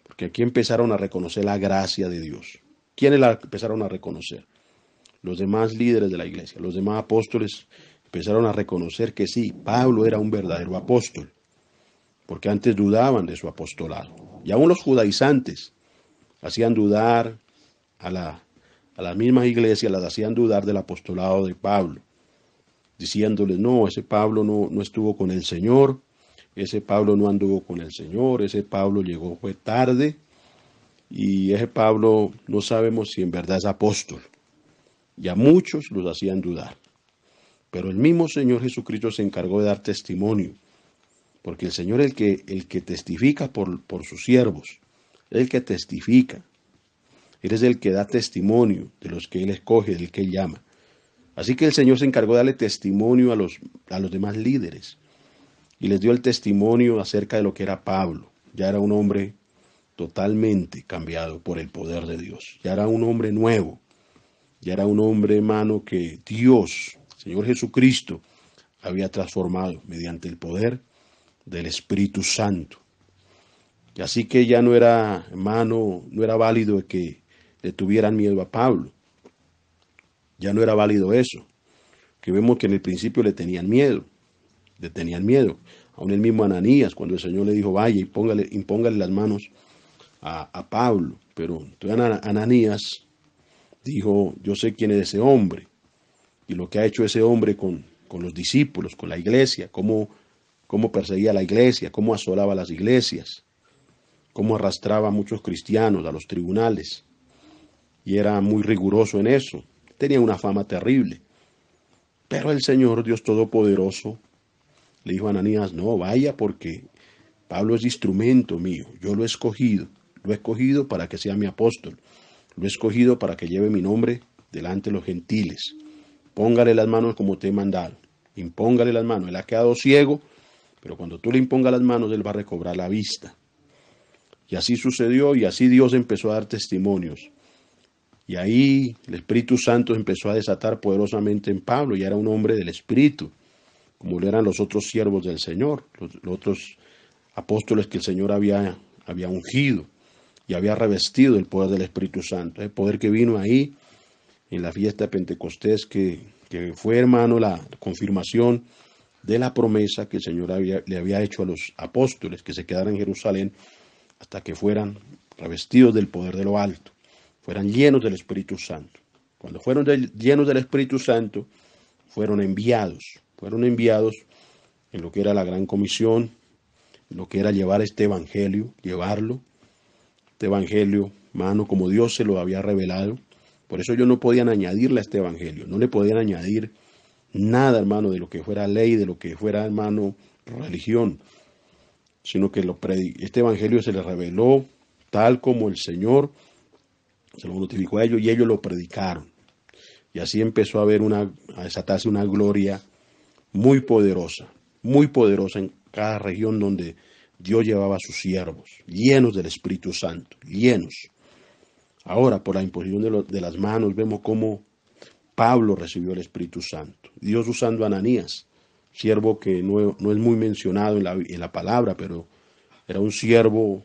porque aquí empezaron a reconocer la gracia de Dios. ¿Quiénes la empezaron a reconocer? Los demás líderes de la iglesia, los demás apóstoles empezaron a reconocer que sí, Pablo era un verdadero apóstol, porque antes dudaban de su apostolado. Y aún los judaizantes hacían dudar a las mismas iglesias, las hacían dudar del apostolado de Pablo, diciéndoles, no, ese Pablo no estuvo con el Señor, ese Pablo no anduvo con el Señor, ese Pablo fue tarde, y ese Pablo no sabemos si en verdad es apóstol. Y a muchos los hacían dudar. Pero el mismo Señor Jesucristo se encargó de dar testimonio, porque el Señor es el que testifica por sus siervos, es el que testifica, Él es el que da testimonio de los que Él escoge, del que Él llama. Así que el Señor se encargó de darle testimonio a los demás líderes, y les dio el testimonio acerca de lo que era Pablo. Ya era un hombre totalmente cambiado por el poder de Dios, ya era un hombre nuevo, ya era un hombre, hermano, que Dios, Señor Jesucristo, había transformado mediante el poder del Espíritu Santo. Y así que ya no era, hermano, no era válido que le tuvieran miedo a Pablo. Ya no era válido eso. Que vemos que en el principio le tenían miedo. Aún el mismo Ananías, cuando el Señor le dijo, vaya y impóngale las manos a Pablo. Pero entonces Ananías dijo, yo sé quién es ese hombre. Y lo que ha hecho ese hombre con los discípulos, con la iglesia, cómo perseguía a la iglesia, cómo asolaba las iglesias, cómo arrastraba a muchos cristianos a los tribunales. Y era muy riguroso en eso. Tenía una fama terrible. Pero el Señor, Dios Todopoderoso, le dijo a Ananías, no, vaya porque Pablo es instrumento mío. Yo lo he escogido para que sea mi apóstol. Lo he escogido para que lleve mi nombre delante de los gentiles. Póngale las manos como te he mandado. Impóngale las manos. Él ha quedado ciego, pero cuando tú le impongas las manos, él va a recobrar la vista. Y así sucedió, y así Dios empezó a dar testimonios. Y ahí el Espíritu Santo empezó a desatar poderosamente en Pablo, y era un hombre del Espíritu, como lo eran los otros siervos del Señor, los otros apóstoles que el Señor había ungido y había revestido el poder del Espíritu Santo. El poder que vino ahí en la fiesta de Pentecostés, que fue, hermano, la confirmación de la promesa que el Señor le había hecho a los apóstoles, que se quedaran en Jerusalén hasta que fueran revestidos del poder de lo alto, fueran llenos del Espíritu Santo. Cuando fueron llenos del Espíritu Santo, fueron enviados en lo que era la gran comisión, en lo que era llevar este evangelio, este evangelio, hermano, como Dios se lo había revelado. Por eso ellos no podían añadirle a este evangelio, no le podían añadir nada, hermano, de lo que fuera ley, de lo que fuera, hermano, religión, sino que este evangelio se les reveló tal como el Señor se lo notificó a ellos, y ellos lo predicaron. Y así empezó a desatarse una gloria muy poderosa en cada región donde Dios llevaba a sus siervos, llenos del Espíritu Santo, llenos. Ahora, por la imposición de las manos, vemos cómo Pablo recibió el Espíritu Santo. Dios usando a Ananías, siervo que no es muy mencionado en la palabra, pero era un siervo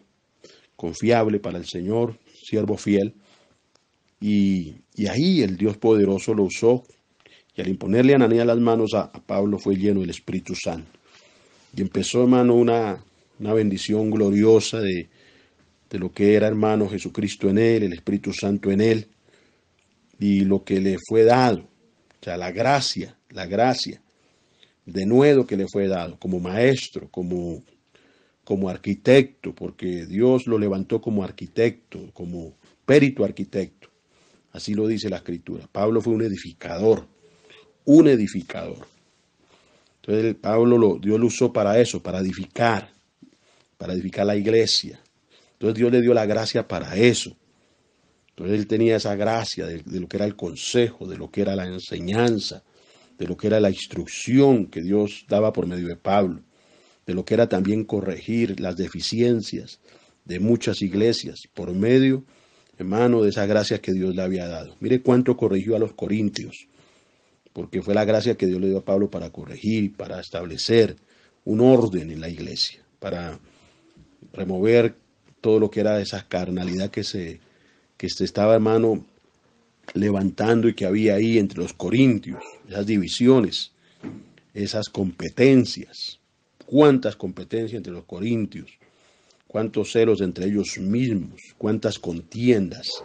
confiable para el Señor, siervo fiel. Y ahí el Dios poderoso lo usó. Y al imponerle a Ananías las manos a Pablo fue lleno del Espíritu Santo. Y empezó, hermano, una bendición gloriosa de lo que era, hermano, Jesucristo en él, el Espíritu Santo en él, y lo que le fue dado, o sea, la gracia, de nuevo que le fue dado, como maestro, como arquitecto, porque Dios lo levantó como arquitecto, como perito arquitecto. Así lo dice la Escritura. Pablo fue un edificador. Entonces Dios lo usó para eso, para edificar la iglesia. Entonces Dios le dio la gracia para eso. Entonces él tenía esa gracia de lo que era el consejo, de lo que era la enseñanza, de lo que era la instrucción que Dios daba por medio de Pablo, de lo que era también corregir las deficiencias de muchas iglesias por medio, hermano, de esa gracia que Dios le había dado. Mire cuánto corrigió a los corintios, porque fue la gracia que Dios le dio a Pablo para corregir, para establecer un orden en la iglesia, para remover todo lo que era esa carnalidad que se estaba, hermano, levantando y que había ahí entre los corintios, esas divisiones, esas competencias. Cuántas competencias entre los corintios, cuántos celos entre ellos mismos, cuántas contiendas.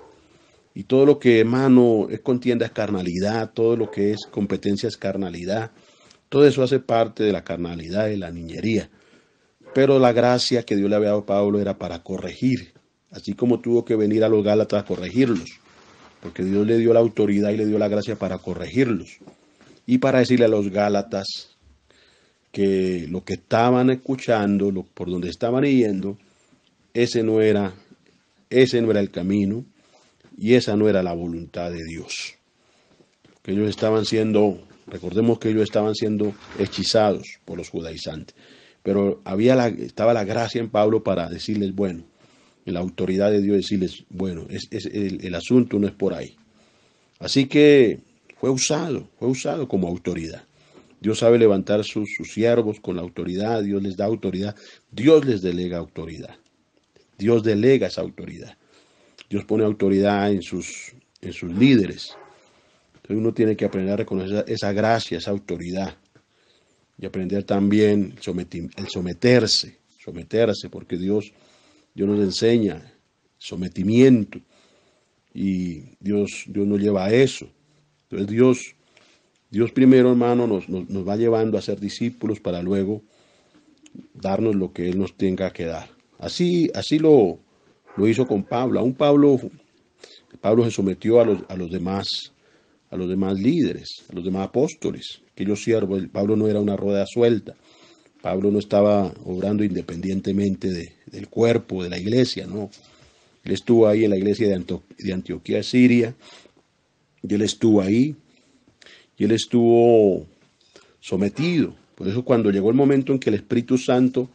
Y todo lo que, hermano, es contienda es carnalidad, todo lo que es competencia es carnalidad. Todo eso hace parte de la carnalidad, de la niñería. Pero la gracia que Dios le había dado a Pablo era para corregir, así como tuvo que venir a los Gálatas a corregirlos, porque Dios le dio la autoridad y le dio la gracia para corregirlos. Y para decirle a los Gálatas que lo que estaban escuchando, por donde estaban yendo, ese no era el camino y esa no era la voluntad de Dios. Que ellos estaban recordemos que ellos estaban siendo hechizados por los judaizantes, pero estaba la gracia en Pablo para decirles, bueno, en la autoridad de Dios decirles, bueno, el asunto no es por ahí. Así que fue usado como autoridad. Dios sabe levantar sus siervos con la autoridad, Dios les da autoridad, Dios les delega autoridad. Dios delega esa autoridad. Dios pone autoridad en sus líderes. Entonces uno tiene que aprender a reconocer esa gracia, esa autoridad. Y aprender también el someterse, porque Dios nos enseña sometimiento. Y Dios nos lleva a eso. Entonces Dios primero, hermano, nos va llevando a ser discípulos para luego darnos lo que Él nos tenga que dar. Así lo hizo con Pablo. Aún Pablo se sometió a los demás líderes, a los demás apóstoles, aquellos siervos. Pablo no era una rueda suelta. Pablo no estaba obrando independientemente del cuerpo, de la iglesia, no. Él estuvo ahí en la iglesia de Antioquía, Siria, y él estuvo ahí, y él estuvo sometido. Por eso cuando llegó el momento en que el Espíritu Santo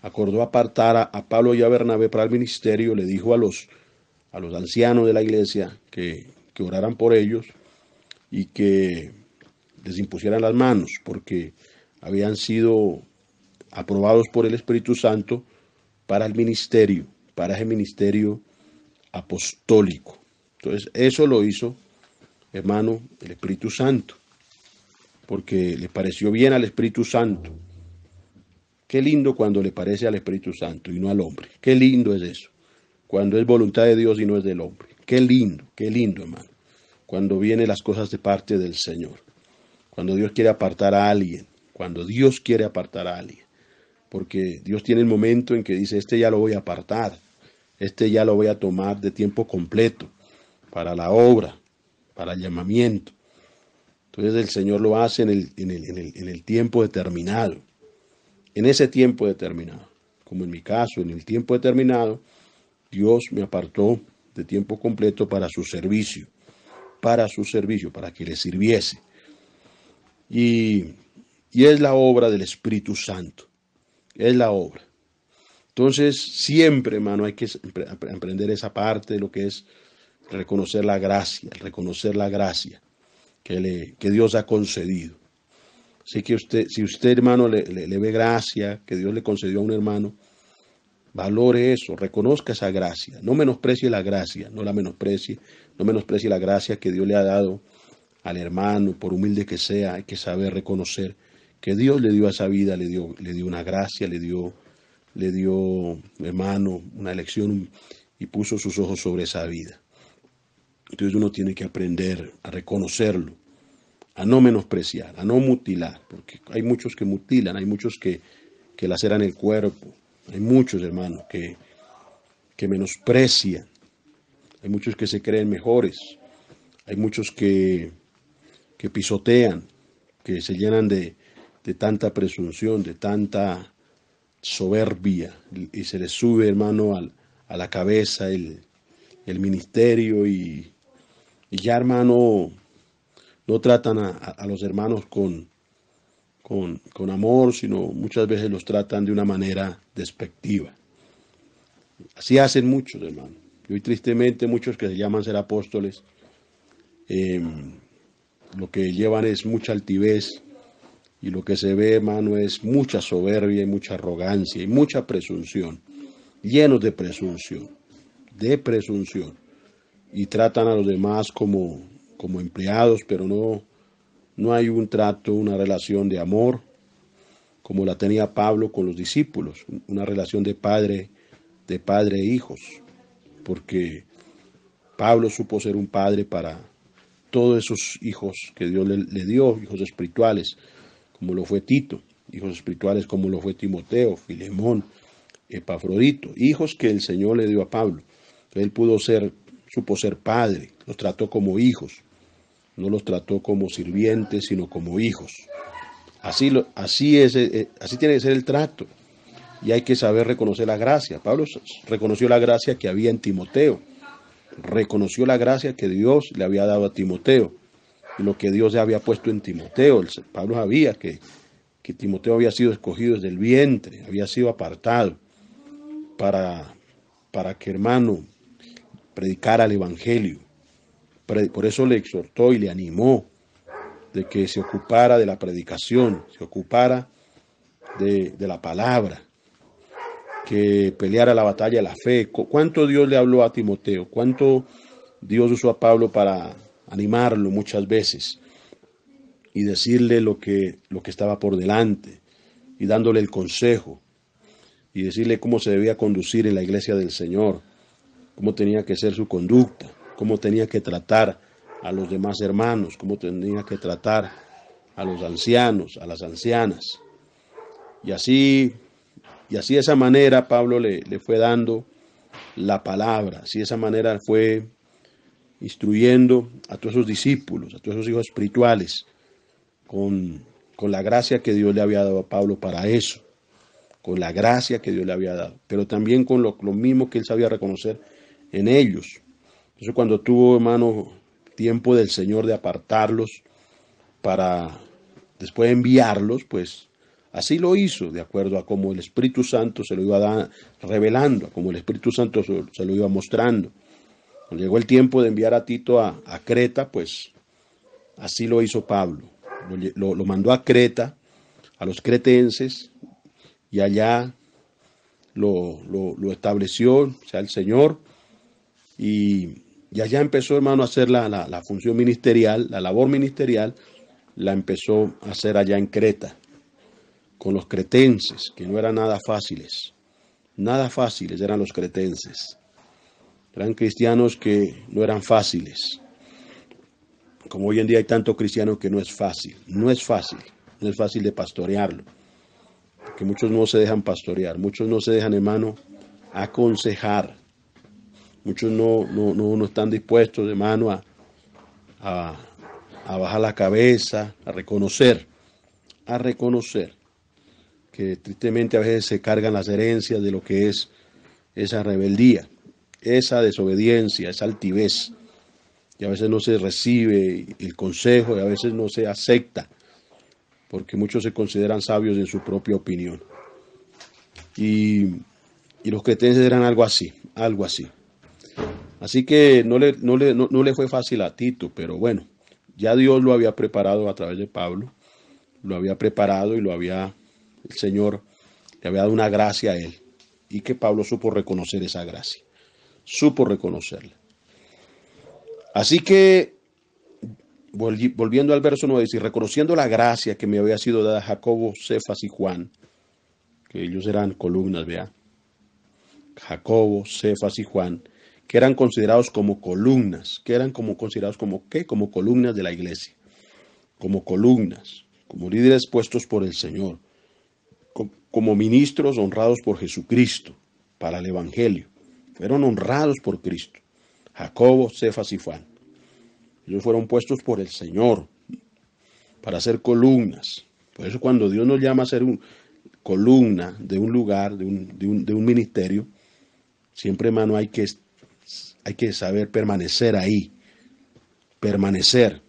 acordó apartar a Pablo y a Bernabé para el ministerio, le dijo a los ancianos de la iglesia que oraran por ellos y que les impusieran las manos, porque habían sido aprobados por el Espíritu Santo para el ministerio, para ese ministerio apostólico. Entonces eso lo hizo, hermano, el Espíritu Santo, porque le pareció bien al Espíritu Santo. Qué lindo cuando le parece al Espíritu Santo y no al hombre. Qué lindo es eso, cuando es voluntad de Dios y no es del hombre. Qué lindo, hermano, cuando vienen las cosas de parte del Señor. Cuando Dios quiere apartar a alguien, porque Dios tiene el momento en que dice, este ya lo voy a apartar, este ya lo voy a tomar de tiempo completo, para la obra, para el llamamiento. Entonces el Señor lo hace en el tiempo determinado, en ese tiempo determinado. Como en mi caso, en el tiempo determinado, Dios me apartó de tiempo completo para su servicio, para que le sirviese. Y es la obra del Espíritu Santo, es la obra. Entonces, siempre, hermano, hay que aprender esa parte de lo que es reconocer la gracia, que Dios ha concedido. Así que si usted, hermano, le ve gracia que Dios le concedió a un hermano, valore eso, reconozca esa gracia, no menosprecie la gracia, no la menosprecie, no menosprecie la gracia que Dios le ha dado al hermano, por humilde que sea. Hay que saber reconocer que Dios le dio a esa vida, le dio una gracia, le dio, hermano, una elección y puso sus ojos sobre esa vida. Entonces uno tiene que aprender a reconocerlo, a no menospreciar, a no mutilar, porque hay muchos que mutilan, hay muchos que laceran el cuerpo, hay muchos, hermanos, que menosprecian, hay muchos que se creen mejores, hay muchos que pisotean, que se llenan de tanta presunción, de tanta soberbia, y se les sube, hermano, a la cabeza el ministerio, y ya, hermano, no tratan a los hermanos con amor, sino muchas veces los tratan de una manera despectiva. Así hacen muchos, hermano. Y hoy tristemente muchos que se llaman ser apóstoles, lo que llevan es mucha altivez, y lo que se ve, hermano, es mucha soberbia y mucha arrogancia y mucha presunción, llenos de presunción, y tratan a los demás como empleados, pero no hay un trato, una relación de amor como la tenía Pablo con los discípulos, una relación de padre e hijos, porque Pablo supo ser un padre para todos esos hijos que Dios le dio, hijos espirituales, como lo fue Tito, hijos espirituales como lo fue Timoteo, Filemón, Epafrodito, hijos que el Señor le dio a Pablo. Él supo ser padre, los trató como hijos, no los trató como sirvientes, sino como hijos. Así tiene que ser el trato, y hay que saber reconocer la gracia. Pablo reconoció la gracia que había en Timoteo, reconoció la gracia que Dios le había dado a Timoteo, y lo que Dios le había puesto en Timoteo. Pablo sabía que Timoteo había sido escogido desde el vientre, había sido apartado para que, hermano, predicara el evangelio. Por eso le exhortó y le animó de que se ocupara de la predicación, se ocupara de la palabra, que peleara la batalla de la fe. ¿Cuánto Dios le habló a Timoteo? ¿Cuánto Dios usó a Pablo para animarlo muchas veces y decirle lo que estaba por delante, y dándole el consejo, y decirle cómo se debía conducir en la iglesia del Señor, cómo tenía que ser su conducta, cómo tenía que tratar a los demás hermanos, cómo tenía que tratar a los ancianos, a las ancianas? Y así de esa manera Pablo le fue dando la palabra, así de esa manera fue instruyendo a todos esos discípulos, a todos esos hijos espirituales, con la gracia que Dios le había dado a Pablo para eso, con la gracia que Dios le había dado, pero también con lo mismo que él sabía reconocer en ellos. Entonces, cuando tuvo, hermano, tiempo del Señor de apartarlos para después enviarlos, pues así lo hizo, de acuerdo a cómo el Espíritu Santo se lo iba revelando, a cómo el Espíritu Santo se lo iba mostrando. Cuando llegó el tiempo de enviar a Tito a Creta, pues así lo hizo Pablo. Lo mandó a Creta, a los cretenses, y allá lo estableció, o sea, el Señor, y allá empezó, hermano, a hacer la función ministerial, la labor ministerial, la empezó a hacer allá en Creta, con los cretenses, que no eran nada fáciles eran los cretenses. Eran cristianos que no eran fáciles. Como hoy en día hay tanto cristiano que no es fácil de pastorearlo. Porque muchos no se dejan pastorear, muchos no se dejan, hermano, aconsejar. Muchos no están dispuestos, hermano, a bajar la cabeza, a reconocer que tristemente a veces se cargan las herencias de lo que es esa rebeldía, esa desobediencia, esa altivez, y a veces no se recibe el consejo, y a veces no se acepta, porque muchos se consideran sabios en su propia opinión. Y los cretenses eran algo así. Así que no le fue fácil a Tito, pero bueno, ya Dios lo había preparado a través de Pablo, lo había preparado y el Señor le había dado una gracia a él, y que Pablo supo reconocer esa gracia, supo reconocerla. Así que, volviendo al verso 9, dice, reconociendo la gracia que me había sido dada a Jacobo, Cefas y Juan, que ellos eran columnas, vea, Jacobo, Cefas y Juan, que eran considerados como columnas, considerados como ¿qué? Como columnas de la iglesia, como columnas, como líderes puestos por el Señor, como ministros honrados por Jesucristo para el Evangelio. Fueron honrados por Cristo. Jacobo, Cefas y Juan. Ellos fueron puestos por el Señor para ser columnas. Por eso cuando Dios nos llama a ser columna de un lugar, de un ministerio, siempre, hermano, hay que saber permanecer ahí. Permanecer.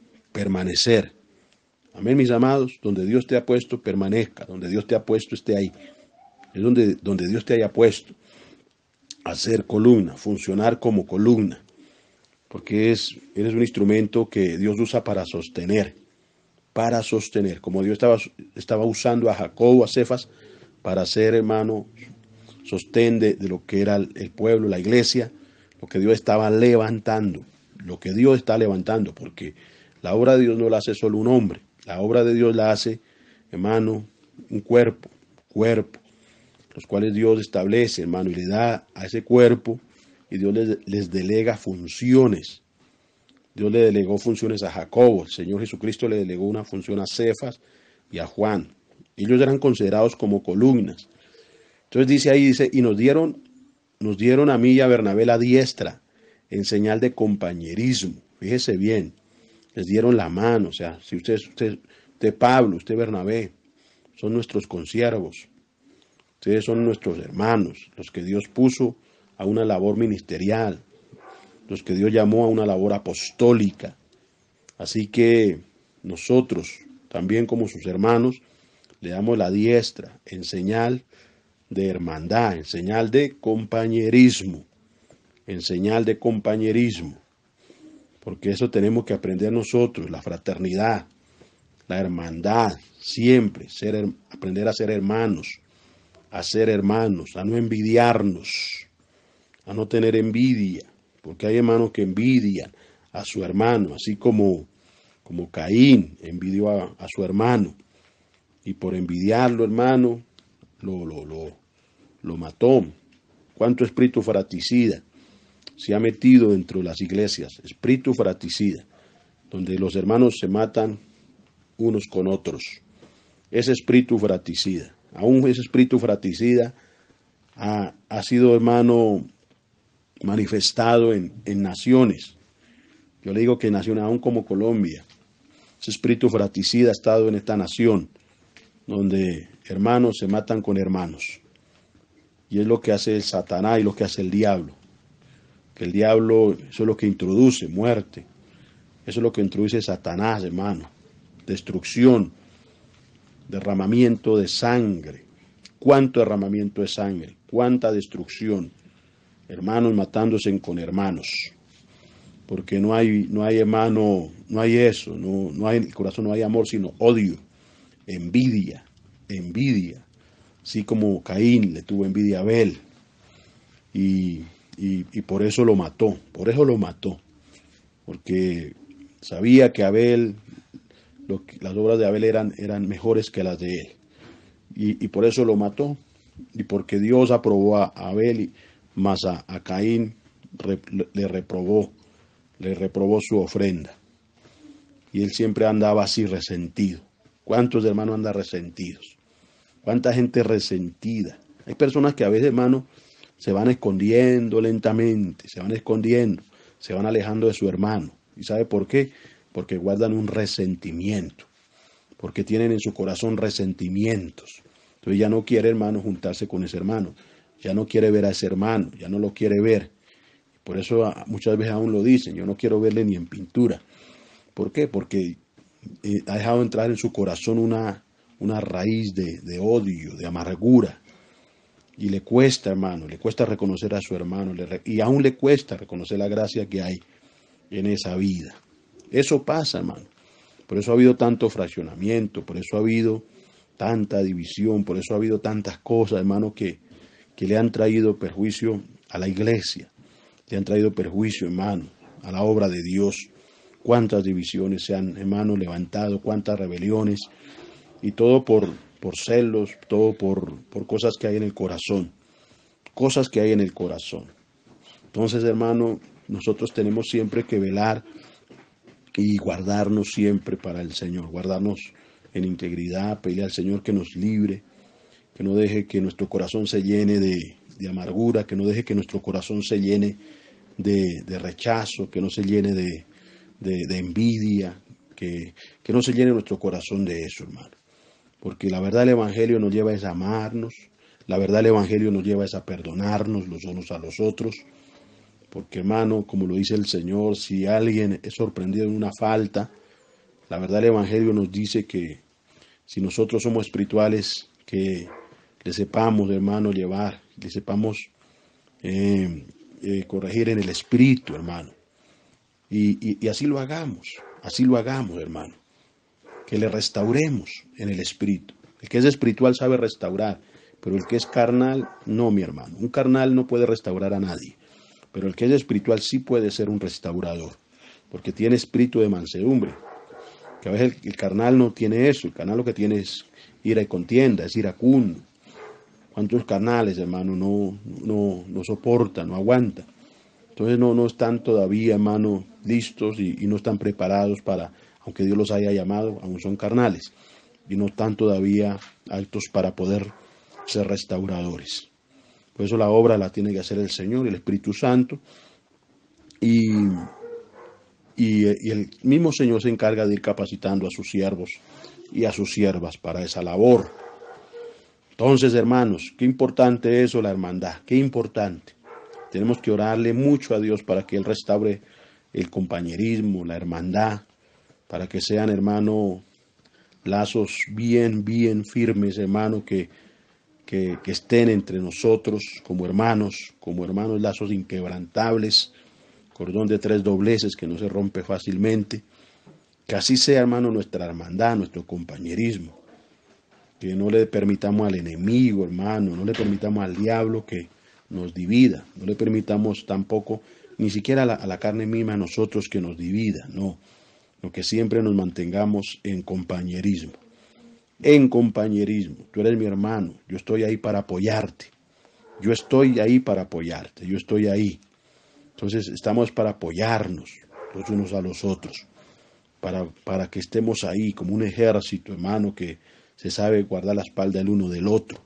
Amén, mis amados. Donde Dios te ha puesto, permanezca. Donde Dios te ha puesto, esté ahí. Es donde Dios te haya puesto. A ser columna, funcionar como columna. Porque eres un instrumento que Dios usa para sostener. Para sostener. Como Dios estaba usando a Jacobo, a Cefas, para ser, hermano, sostén de lo que era el pueblo, la iglesia, lo que Dios estaba levantando. Lo que Dios está levantando. Porque la obra de Dios no la hace solo un hombre. La obra de Dios la hace, hermano, un cuerpo, los cuales Dios establece, hermano, y le da a ese cuerpo, y Dios les delega funciones. Dios le delegó funciones a Jacobo, el Señor Jesucristo le delegó una función a Cefas y a Juan. Ellos eran considerados como columnas. Entonces dice, y nos dieron a mí y a Bernabé la diestra, en señal de compañerismo. Fíjese bien. Les dieron la mano, o sea, si usted Pablo, usted Bernabé, son nuestros consiervos, ustedes son nuestros hermanos, los que Dios puso a una labor ministerial, los que Dios llamó a una labor apostólica. Así que nosotros, también como sus hermanos, le damos la diestra en señal de hermandad, en señal de compañerismo, porque eso tenemos que aprender nosotros, la fraternidad, la hermandad, siempre, aprender a ser hermanos, a no envidiarnos, a no tener envidia, porque hay hermanos que envidian a su hermano, así como Caín envidió a su hermano, y por envidiarlo, hermano, lo mató. ¿Cuánto espíritu fratricida se ha metido dentro de las iglesias? Espíritu fratricida, donde los hermanos se matan unos con otros. Ese espíritu fratricida, aún ese espíritu fratricida ha sido, hermano, manifestado en naciones. Yo le digo que naciones aún como Colombia, ese espíritu fratricida ha estado en esta nación, donde hermanos se matan con hermanos. Y es lo que hace el Satanás y lo que hace el diablo. Que el diablo, eso es lo que introduce muerte. Eso es lo que introduce Satanás, hermano. Destrucción, derramamiento de sangre. ¿Cuánto derramamiento de sangre? ¿Cuánta destrucción? Hermanos matándose con hermanos. Porque no hay hermano, no hay eso, no hay en el corazón, no hay amor, sino odio, envidia. Así como Caín le tuvo envidia a Abel. Y por eso lo mató, porque sabía que Abel, las obras de Abel eran mejores que las de él, y por eso lo mató, y porque Dios aprobó a Abel, más a Caín le reprobó su ofrenda, y él siempre andaba así resentido. ¿Cuántos hermanos andan resentidos? ¿Cuánta gente resentida? Hay personas que a veces, hermano, se van escondiendo lentamente, se van alejando de su hermano. ¿Y sabe por qué? Porque guardan un resentimiento, porque tienen en su corazón resentimientos. Entonces ya no quiere, hermano, juntarse con ese hermano, ya no quiere ver a ese hermano, ya no lo quiere ver. Por eso muchas veces aún lo dicen, yo no quiero verle ni en pintura. ¿Por qué? Porque ha dejado entrar en su corazón una raíz de odio, de amargura. Y le cuesta, hermano, le cuesta reconocer a su hermano, y aún le cuesta reconocer la gracia que hay en esa vida. Eso pasa, hermano. Por eso ha habido tanto fraccionamiento, por eso ha habido tanta división, por eso ha habido tantas cosas, hermano, que le han traído perjuicio a la iglesia, le han traído perjuicio, hermano, a la obra de Dios. Cuántas divisiones se han, hermano, levantado, cuántas rebeliones, y todo por celos, todo por cosas que hay en el corazón, cosas que hay en el corazón. Entonces, hermano, nosotros tenemos siempre que velar y guardarnos siempre para el Señor, guardarnos en integridad, pedirle al Señor que nos libre, que no deje que nuestro corazón se llene de amargura, que no deje que nuestro corazón se llene de rechazo, que no se llene de envidia, que no se llene nuestro corazón de eso, hermano. Porque la verdad el Evangelio nos lleva a amarnos, la verdad el Evangelio nos lleva a perdonarnos los unos a los otros. Porque, hermano, como lo dice el Señor, si alguien es sorprendido en una falta, la verdad el Evangelio nos dice que si nosotros somos espirituales, que le sepamos, hermano, llevar, le sepamos corregir en el espíritu, hermano. Y así lo hagamos, hermano. Que le restauremos en el espíritu. El que es espiritual sabe restaurar, pero el que es carnal, no, mi hermano. Un carnal no puede restaurar a nadie, pero el que es espiritual sí puede ser un restaurador, porque tiene espíritu de mansedumbre. Que a veces el carnal no tiene eso, el carnal lo que tiene es ira y contienda, es iracundo. ¿Cuántos carnales, hermano, no soportan, no aguantan? Entonces no están todavía, hermano, listos y no están preparados para, aunque Dios los haya llamado, aún son carnales, y no están todavía aptos para poder ser restauradores. Por eso la obra la tiene que hacer el Señor, el Espíritu Santo, y el mismo Señor se encarga de ir capacitando a sus siervos y a sus siervas para esa labor. Entonces, hermanos, qué importante es eso, la hermandad, qué importante. Tenemos que orarle mucho a Dios para que Él restaure el compañerismo, la hermandad, para que sean, hermano, lazos bien firmes, hermano, que estén entre nosotros como hermanos, lazos inquebrantables, cordón de 3 dobleces que no se rompe fácilmente. Que así sea, hermano, nuestra hermandad, nuestro compañerismo. Que no le permitamos al enemigo, hermano, no le permitamos al diablo que nos divida, no le permitamos tampoco, ni siquiera a la carne misma, a nosotros que nos divida, no. Lo que siempre nos mantengamos en compañerismo. En compañerismo. Tú eres mi hermano, yo estoy ahí para apoyarte. Yo estoy ahí para apoyarte, yo estoy ahí. Entonces estamos para apoyarnos los unos a los otros. Para que estemos ahí como un ejército, hermano, que se sabe guardar la espalda el uno del otro.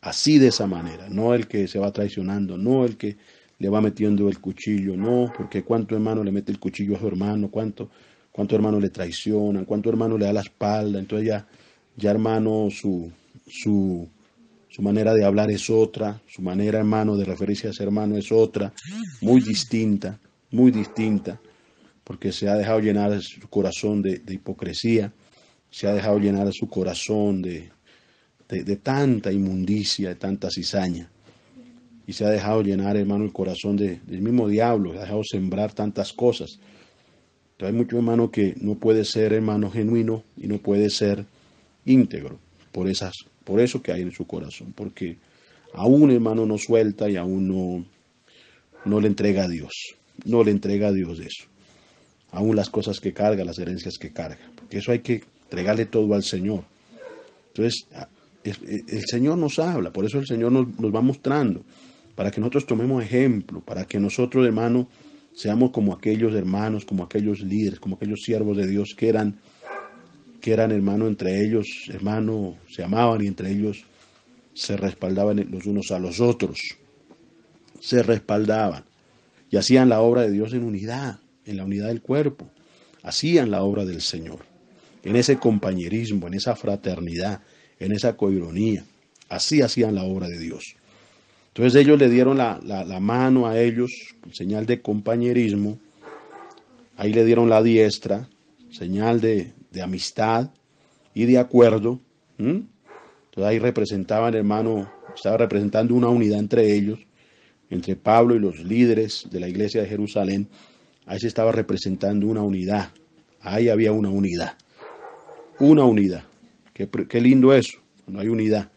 Así, de esa manera. No el que se va traicionando, no el que le va metiendo el cuchillo, no, porque cuánto hermano le mete el cuchillo a su hermano, cuánto hermano le traicionan, cuánto hermano le da la espalda. Entonces ya hermano, su manera de hablar es otra, su manera, hermano, de referirse a ese hermano es otra, muy distinta, porque se ha dejado llenar su corazón de hipocresía, se ha dejado llenar su corazón de tanta inmundicia, de tanta cizaña, y se ha dejado llenar, hermano, el corazón del mismo diablo, se ha dejado sembrar tantas cosas. Entonces hay mucho, hermano, que no puede ser, hermano, genuino y no puede ser íntegro por eso que hay en su corazón, porque aún, hermano, no suelta y aún no le entrega a Dios, eso. Aún las cosas que carga, las herencias que carga, porque eso hay que entregarle todo al Señor. Entonces, el Señor nos habla, por eso el Señor nos va mostrando, para que nosotros tomemos ejemplo, para que nosotros, hermano, seamos como aquellos hermanos, como aquellos líderes, como aquellos siervos de Dios que eran, hermano, entre ellos, hermano, se amaban y entre ellos se respaldaban los unos a los otros, se respaldaban y hacían la obra de Dios en unidad, en la unidad del cuerpo, hacían la obra del Señor, en ese compañerismo, en esa fraternidad, en esa coironía, así hacían la obra de Dios. Entonces ellos le dieron la mano a ellos, señal de compañerismo, ahí le dieron la diestra, señal de amistad y de acuerdo. Entonces ahí representaban, hermano, estaba representando una unidad entre ellos, entre Pablo y los líderes de la iglesia de Jerusalén. Ahí se estaba representando una unidad, ahí había una unidad. una unidad. Qué lindo eso, cuando hay unidad.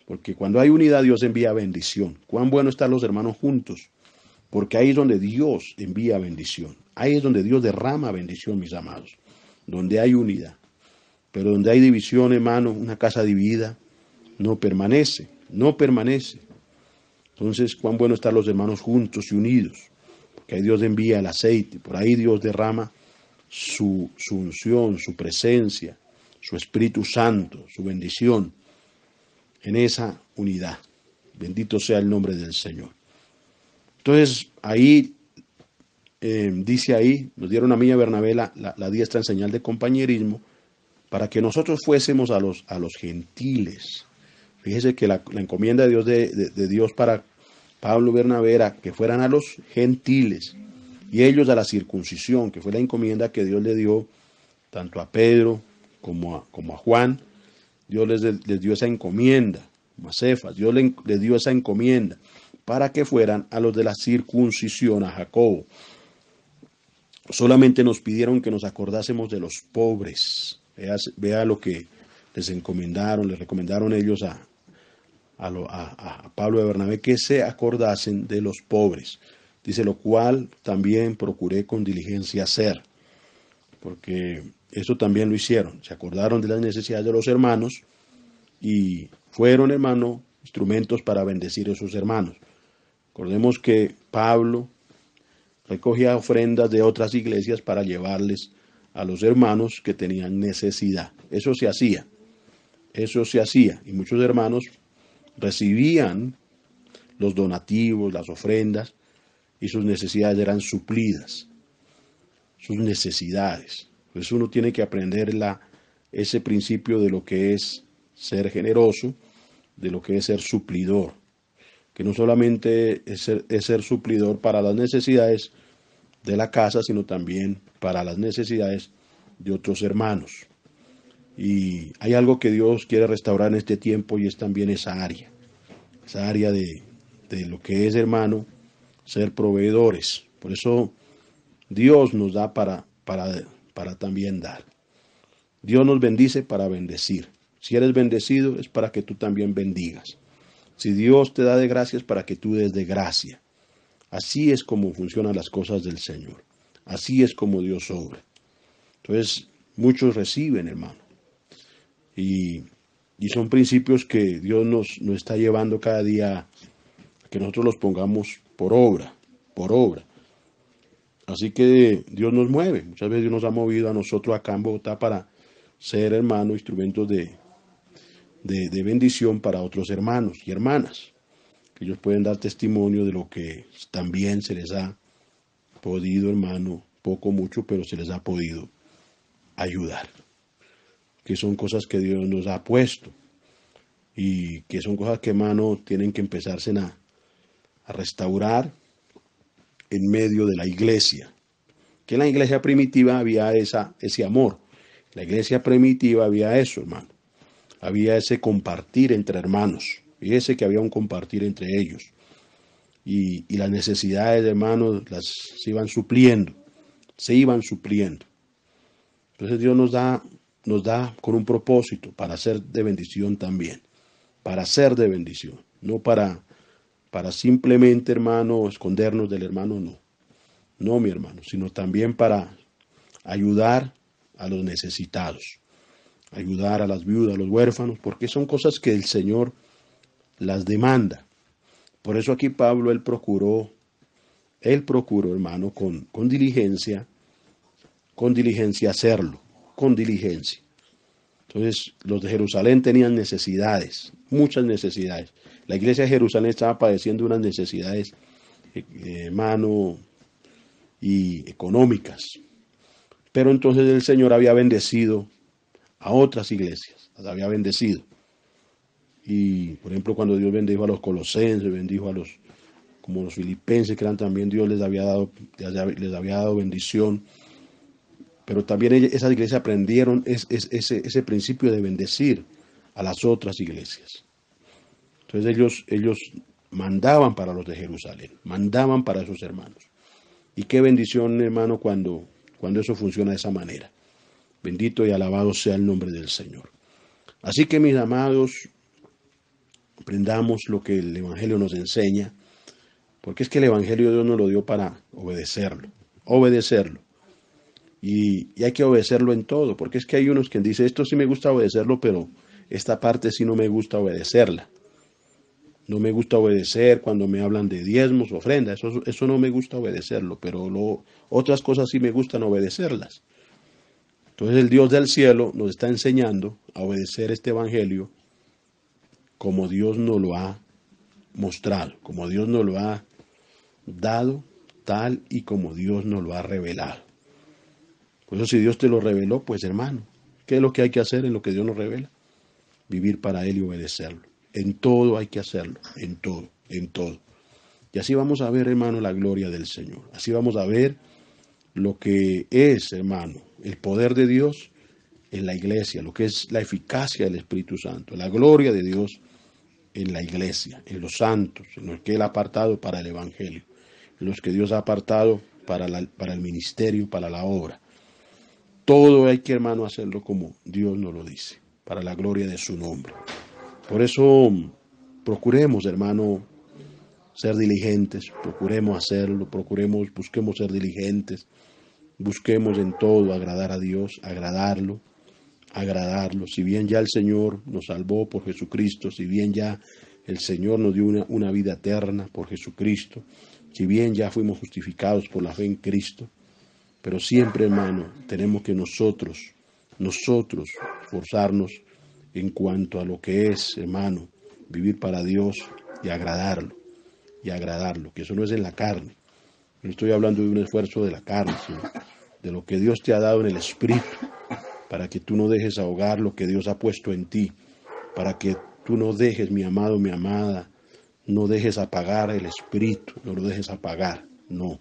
Porque cuando hay unidad, Dios envía bendición. Cuán bueno están los hermanos juntos. Porque ahí es donde Dios envía bendición. Ahí es donde Dios derrama bendición, mis amados. Donde hay unidad. Pero donde hay división, hermano, una casa dividida, no permanece. No permanece. Entonces, cuán bueno están los hermanos juntos y unidos. Porque ahí Dios envía el aceite. Por ahí Dios derrama su unción, su presencia, su Espíritu Santo, su bendición en esa unidad. Bendito sea el nombre del Señor. Entonces, ahí, dice ahí, nos dieron a mí y a Bernabé la diestra en señal de compañerismo, para que nosotros fuésemos a los gentiles. Fíjese que la encomienda de Dios, de Dios para Pablo y Bernabé era que fueran a los gentiles, y ellos a la circuncisión, que fue la encomienda que Dios le dio tanto a Pedro como a Juan. Dios les dio esa encomienda, a Cefas, Dios les dio esa encomienda para que fueran a los de la circuncisión, a Jacobo. Solamente nos pidieron que nos acordásemos de los pobres. Vea lo que les recomendaron ellos a Pablo y a Bernabé, que se acordasen de los pobres. Dice, lo cual también procuré con diligencia hacer, porque eso también lo hicieron. Se acordaron de las necesidades de los hermanos y fueron, hermano, instrumentos para bendecir a esos hermanos. Recordemos que Pablo recogía ofrendas de otras iglesias para llevarles a los hermanos que tenían necesidad. Eso se hacía. Y muchos hermanos recibían los donativos, las ofrendas, y sus necesidades eran suplidas. Sus necesidades. Por eso uno tiene que aprender ese principio de lo que es ser generoso, de lo que es ser suplidor. Que no solamente es ser suplidor para las necesidades de la casa, sino también para las necesidades de otros hermanos. Y hay algo que Dios quiere restaurar en este tiempo, y es también esa área de lo que es, hermano, ser proveedores. Por eso Dios nos da para también dar. Dios nos bendice para bendecir. Si eres bendecido es para que tú también bendigas. Si Dios te da de gracia es para que tú des de gracia. Así es como funcionan las cosas del Señor. Así es como Dios obra. Entonces, muchos reciben, hermano. Y son principios que Dios nos está llevando cada día a que nosotros los pongamos por obra. Así que Dios nos mueve. Muchas veces Dios nos ha movido a nosotros acá en Bogotá para ser, hermano, instrumentos de bendición para otros hermanos y hermanas. Ellos pueden dar testimonio de lo que también se les ha podido, hermano, poco, mucho, pero se les ha podido ayudar. Que son cosas que Dios nos ha puesto y que son cosas que, hermano, tienen que empezarse a restaurar en medio de la iglesia. Que en la iglesia primitiva había ese amor. En la iglesia primitiva había eso, hermano. Había ese compartir entre hermanos. Fíjese que había un compartir entre ellos. Y las necesidades, hermanos, se iban supliendo. Entonces Dios nos da con un propósito, para ser de bendición también. Para ser de bendición. No para simplemente, hermano, escondernos del hermano, no. No, mi hermano, sino también para ayudar a los necesitados. Ayudar a las viudas, a los huérfanos, porque son cosas que el Señor las demanda. Por eso aquí Pablo, él procuró, hermano, con diligencia hacerlo, con diligencia. Entonces, los de Jerusalén tenían necesidades, muchas necesidades. La iglesia de Jerusalén estaba padeciendo unas necesidades, hermano, y económicas. Pero entonces el Señor había bendecido a otras iglesias, las había bendecido. Y, por ejemplo, cuando Dios bendijo a los colosenses, bendijo como los filipenses, que eran también, Dios les había dado bendición. Pero también esas iglesias aprendieron ese principio de bendecir a las otras iglesias. Entonces ellos mandaban para los de Jerusalén, mandaban para esos hermanos. Y qué bendición, hermano, cuando eso funciona de esa manera. Bendito y alabado sea el nombre del Señor. Así que, mis amados, aprendamos lo que el Evangelio nos enseña, porque es que el Evangelio Dios nos lo dio para obedecerlo. Y hay que obedecerlo en todo, porque es que hay unos que dicen, esto sí me gusta obedecerlo, pero esta parte sí no me gusta obedecerla. No me gusta obedecer cuando me hablan de diezmos, ofrendas, eso no me gusta obedecerlo, pero otras cosas sí me gustan obedecerlas. Entonces el Dios del cielo nos está enseñando a obedecer este Evangelio como Dios nos lo ha mostrado, como Dios nos lo ha dado, tal y como Dios nos lo ha revelado. Por eso si Dios te lo reveló, pues hermano, ¿qué es lo que hay que hacer en lo que Dios nos revela? Vivir para Él y obedecerlo. En todo hay que hacerlo, en todo, en todo. Y así vamos a ver, hermano, la gloria del Señor. Así vamos a ver lo que es, hermano, el poder de Dios en la iglesia, lo que es la eficacia del Espíritu Santo, la gloria de Dios en la iglesia, en los santos, en los que Él ha apartado para el Evangelio, en los que Dios ha apartado para el ministerio, para la obra. Todo hay que, hermano, hacerlo como Dios nos lo dice, para la gloria de su nombre. Por eso procuremos, hermano, ser diligentes, procuremos hacerlo, busquemos ser diligentes, busquemos en todo agradar a Dios, agradarlo. Si bien ya el Señor nos salvó por Jesucristo, si bien ya el Señor nos dio una vida eterna por Jesucristo, si bien ya fuimos justificados por la fe en Cristo, pero siempre, hermano, tenemos que nosotros esforzarnos en cuanto a lo que es, hermano, vivir para Dios y agradarlo, que eso no es en la carne. No estoy hablando de un esfuerzo de la carne, sino de lo que Dios te ha dado en el Espíritu, para que tú no dejes ahogar lo que Dios ha puesto en ti, para que tú no dejes, mi amado, mi amada, no dejes apagar el Espíritu, no lo dejes apagar, no,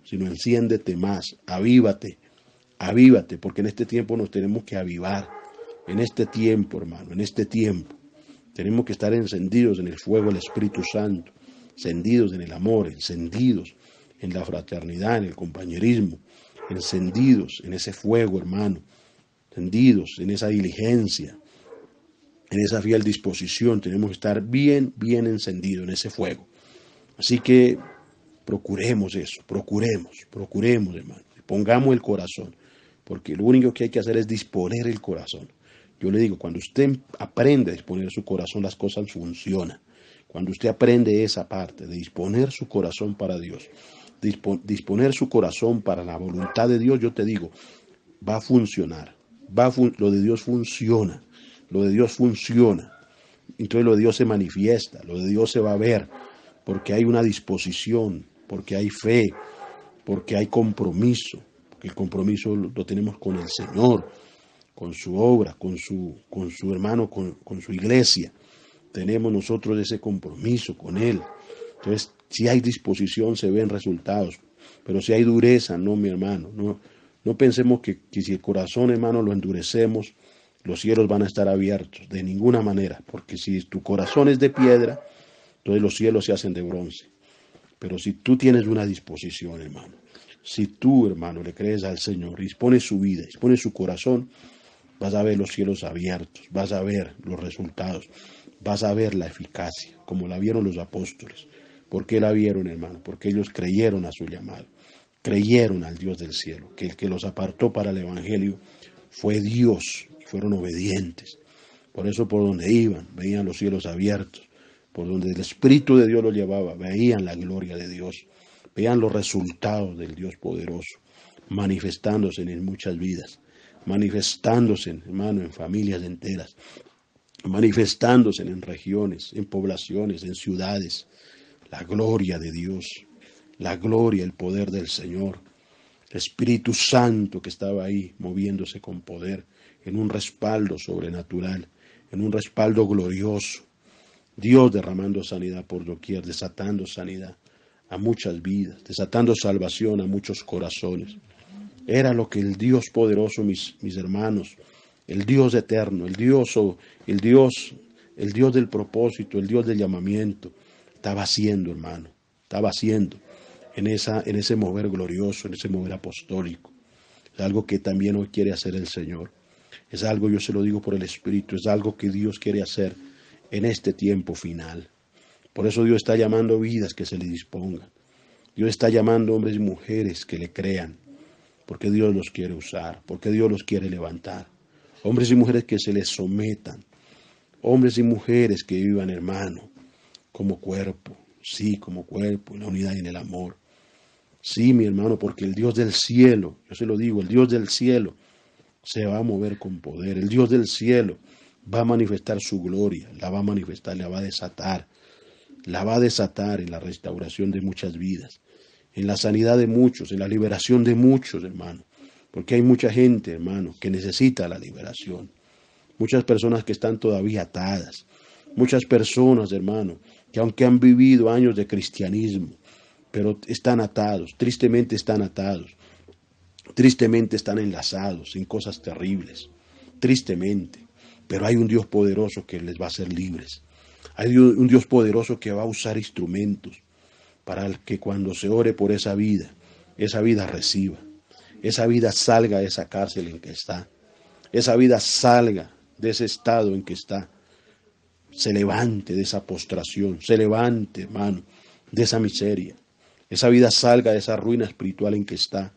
sino enciéndete más, avívate, porque en este tiempo nos tenemos que avivar. En este tiempo, hermano, en este tiempo, tenemos que estar encendidos en el fuego del Espíritu Santo, encendidos en el amor, encendidos en la fraternidad, en el compañerismo, encendidos en ese fuego, hermano, encendidos en esa diligencia, en esa fiel disposición. Tenemos que estar bien encendidos en ese fuego. Así que procuremos eso, procuremos, hermano, pongamos el corazón, porque lo único que hay que hacer es disponer el corazón. Yo le digo, cuando usted aprende a disponer su corazón, las cosas funcionan. Cuando usted aprende esa parte de disponer su corazón para Dios, disponer su corazón para la voluntad de Dios, yo te digo, va a funcionar. Lo de Dios funciona. Entonces lo de Dios se manifiesta, lo de Dios se va a ver, porque hay una disposición, porque hay fe, porque hay compromiso, porque el compromiso lo tenemos con el Señor, con su obra, con su hermano, con su iglesia. Tenemos nosotros ese compromiso con Él. Entonces, si hay disposición, se ven resultados. Pero si hay dureza, no, mi hermano. No pensemos que si el corazón, hermano, lo endurecemos, los cielos van a estar abiertos. De ninguna manera. Porque si tu corazón es de piedra, entonces los cielos se hacen de bronce. Pero si tú tienes una disposición, hermano, si tú, hermano, le crees al Señor, dispones su vida, dispones su corazón, vas a ver los cielos abiertos, vas a ver los resultados, vas a ver la eficacia, como la vieron los apóstoles. ¿Por qué la vieron, hermano? Porque ellos creyeron a su llamado, creyeron al Dios del cielo, que el que los apartó para el Evangelio fue Dios, fueron obedientes. Por eso por donde iban, veían los cielos abiertos, por donde el Espíritu de Dios los llevaba, veían la gloria de Dios, veían los resultados del Dios poderoso, manifestándose en muchas vidas, manifestándose, hermano, en familias enteras, manifestándose en regiones, en poblaciones, en ciudades. La gloria de Dios, la gloria, el poder del Señor, el Espíritu Santo que estaba ahí moviéndose con poder, en un respaldo sobrenatural, en un respaldo glorioso. Dios derramando sanidad por doquier, desatando sanidad a muchas vidas, desatando salvación a muchos corazones. Era lo que el Dios poderoso, mis hermanos, el Dios eterno, el Dios del propósito, el Dios del llamamiento, estaba haciendo, hermano, estaba haciendo en ese mover glorioso, en ese mover apostólico. Es algo que también hoy quiere hacer el Señor. Es algo, yo se lo digo por el Espíritu, es algo que Dios quiere hacer en este tiempo final. Por eso Dios está llamando vidas que se le dispongan. Dios está llamando hombres y mujeres que le crean, porque Dios los quiere usar, porque Dios los quiere levantar. Hombres y mujeres que se les sometan. Hombres y mujeres que vivan, hermano, como cuerpo. Sí, como cuerpo, en la unidad y en el amor. Sí, mi hermano, porque el Dios del cielo, yo se lo digo, el Dios del cielo se va a mover con poder. El Dios del cielo va a manifestar su gloria, la va a manifestar, la va a desatar. La va a desatar en la restauración de muchas vidas, en la sanidad de muchos, en la liberación de muchos, hermano. Porque hay mucha gente, hermano, que necesita la liberación. Muchas personas que están todavía atadas. Muchas personas, hermano, que aunque han vivido años de cristianismo, pero están atados, tristemente están atados. Tristemente están enlazados en cosas terribles. Tristemente. Pero hay un Dios poderoso que les va a hacer libres. Hay un Dios poderoso que va a usar instrumentos para que cuando se ore por esa vida reciba. Esa vida salga de esa cárcel en que está. Esa vida salga de ese estado en que está. Se levante de esa postración. Se levante, hermano, de esa miseria. Esa vida salga de esa ruina espiritual en que está.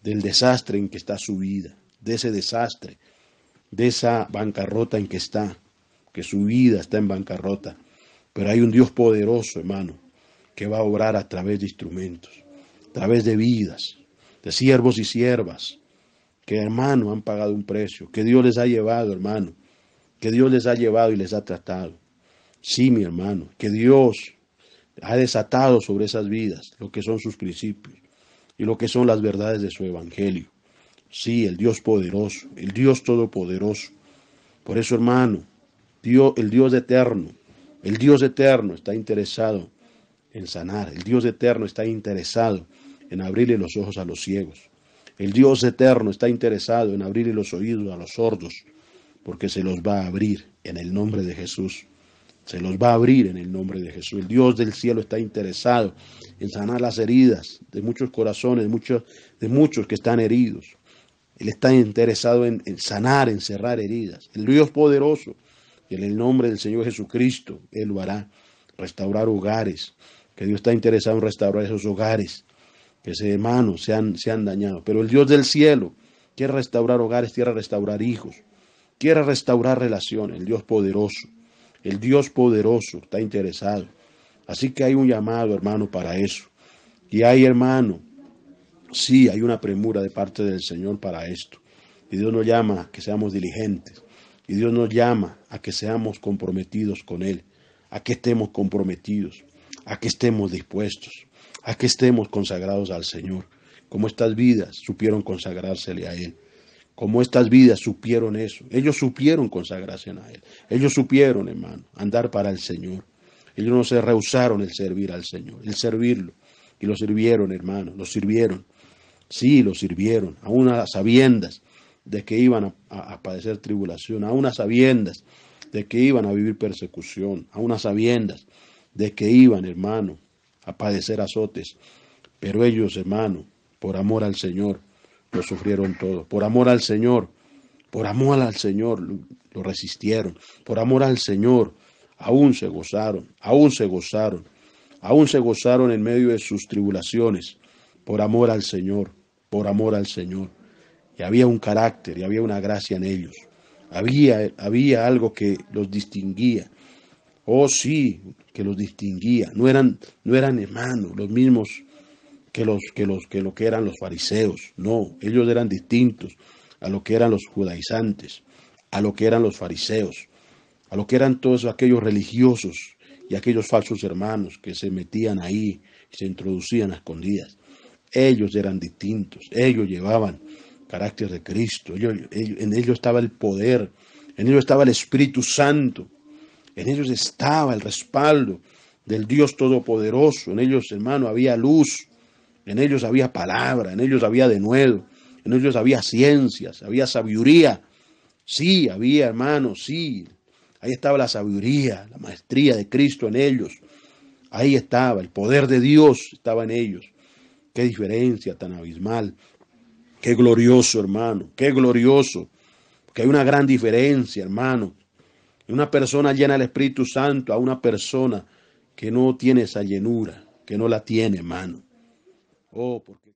Del desastre en que está su vida. De ese desastre. De esa bancarrota en que está. Que su vida está en bancarrota, pero hay un Dios poderoso, hermano, que va a obrar a través de instrumentos, a través de vidas, de siervos y siervas, que, hermano, han pagado un precio, que Dios les ha llevado, hermano, que Dios les ha llevado y les ha tratado. Sí, mi hermano, que Dios ha desatado sobre esas vidas lo que son sus principios y lo que son las verdades de su evangelio. Sí, el Dios poderoso, el Dios todopoderoso. Por eso, hermano, el Dios eterno está interesado en sanar. El Dios eterno está interesado en abrirle los ojos a los ciegos. El Dios eterno está interesado en abrirle los oídos a los sordos, porque se los va a abrir en el nombre de Jesús. Se los va a abrir en el nombre de Jesús. El Dios del cielo está interesado en sanar las heridas de muchos corazones, de muchos que están heridos. Él está interesado en sanar, en cerrar heridas. El Dios poderoso. Y en el nombre del Señor Jesucristo, Él lo hará. Restaurar hogares. Que Dios está interesado en restaurar esos hogares. Que ese hermanos se han dañado. Pero el Dios del cielo quiere restaurar hogares, quiere restaurar hijos. Quiere restaurar relaciones. El Dios poderoso. El Dios poderoso está interesado. Así que hay un llamado, hermano, para eso. Y hay, hermano, sí, hay una premura de parte del Señor para esto. Y Dios nos llama a que seamos diligentes. Y Dios nos llama a que seamos comprometidos con Él, a que estemos comprometidos, a que estemos dispuestos, a que estemos consagrados al Señor. Como estas vidas supieron consagrársele a Él, como estas vidas supieron eso. Ellos supieron consagrarse a Él. Ellos supieron, hermano, andar para el Señor. Ellos no se rehusaron el servir al Señor, el servirlo. Y lo sirvieron, hermano, lo sirvieron. Sí, lo sirvieron, aún a las sabiendas de que iban a padecer tribulación, a unas sabiendas de que iban a vivir persecución, a unas sabiendas de que iban, hermano, a padecer azotes. Pero ellos, hermano, por amor al Señor, lo sufrieron todo. Por amor al Señor lo resistieron. Por amor al Señor, aún se gozaron en medio de sus tribulaciones. Por amor al Señor. Y había un carácter y había una gracia en ellos. Había algo que los distinguía. Oh sí, que los distinguía. No eran hermanos, los mismos que lo que eran los fariseos. No, ellos eran distintos a lo que eran los judaizantes, a lo que eran los fariseos, a lo que eran todos aquellos religiosos y aquellos falsos hermanos que se metían ahí y se introducían a escondidas. Ellos eran distintos, ellos llevaban carácter de Cristo, en ellos estaba el poder, en ellos estaba el Espíritu Santo, en ellos estaba el respaldo del Dios Todopoderoso, en ellos, hermano, había luz, en ellos había palabra, en ellos había denuedo, en ellos había ciencias, había sabiduría. Sí, había, hermano, sí, ahí estaba la sabiduría, la maestría de Cristo en ellos. Ahí estaba, el poder de Dios estaba en ellos. Qué diferencia tan abismal. Qué glorioso, hermano, qué glorioso. Porque hay una gran diferencia, hermano. Una persona llena del Espíritu Santo a una persona que no tiene esa llenura, que no la tiene, hermano. Oh, porque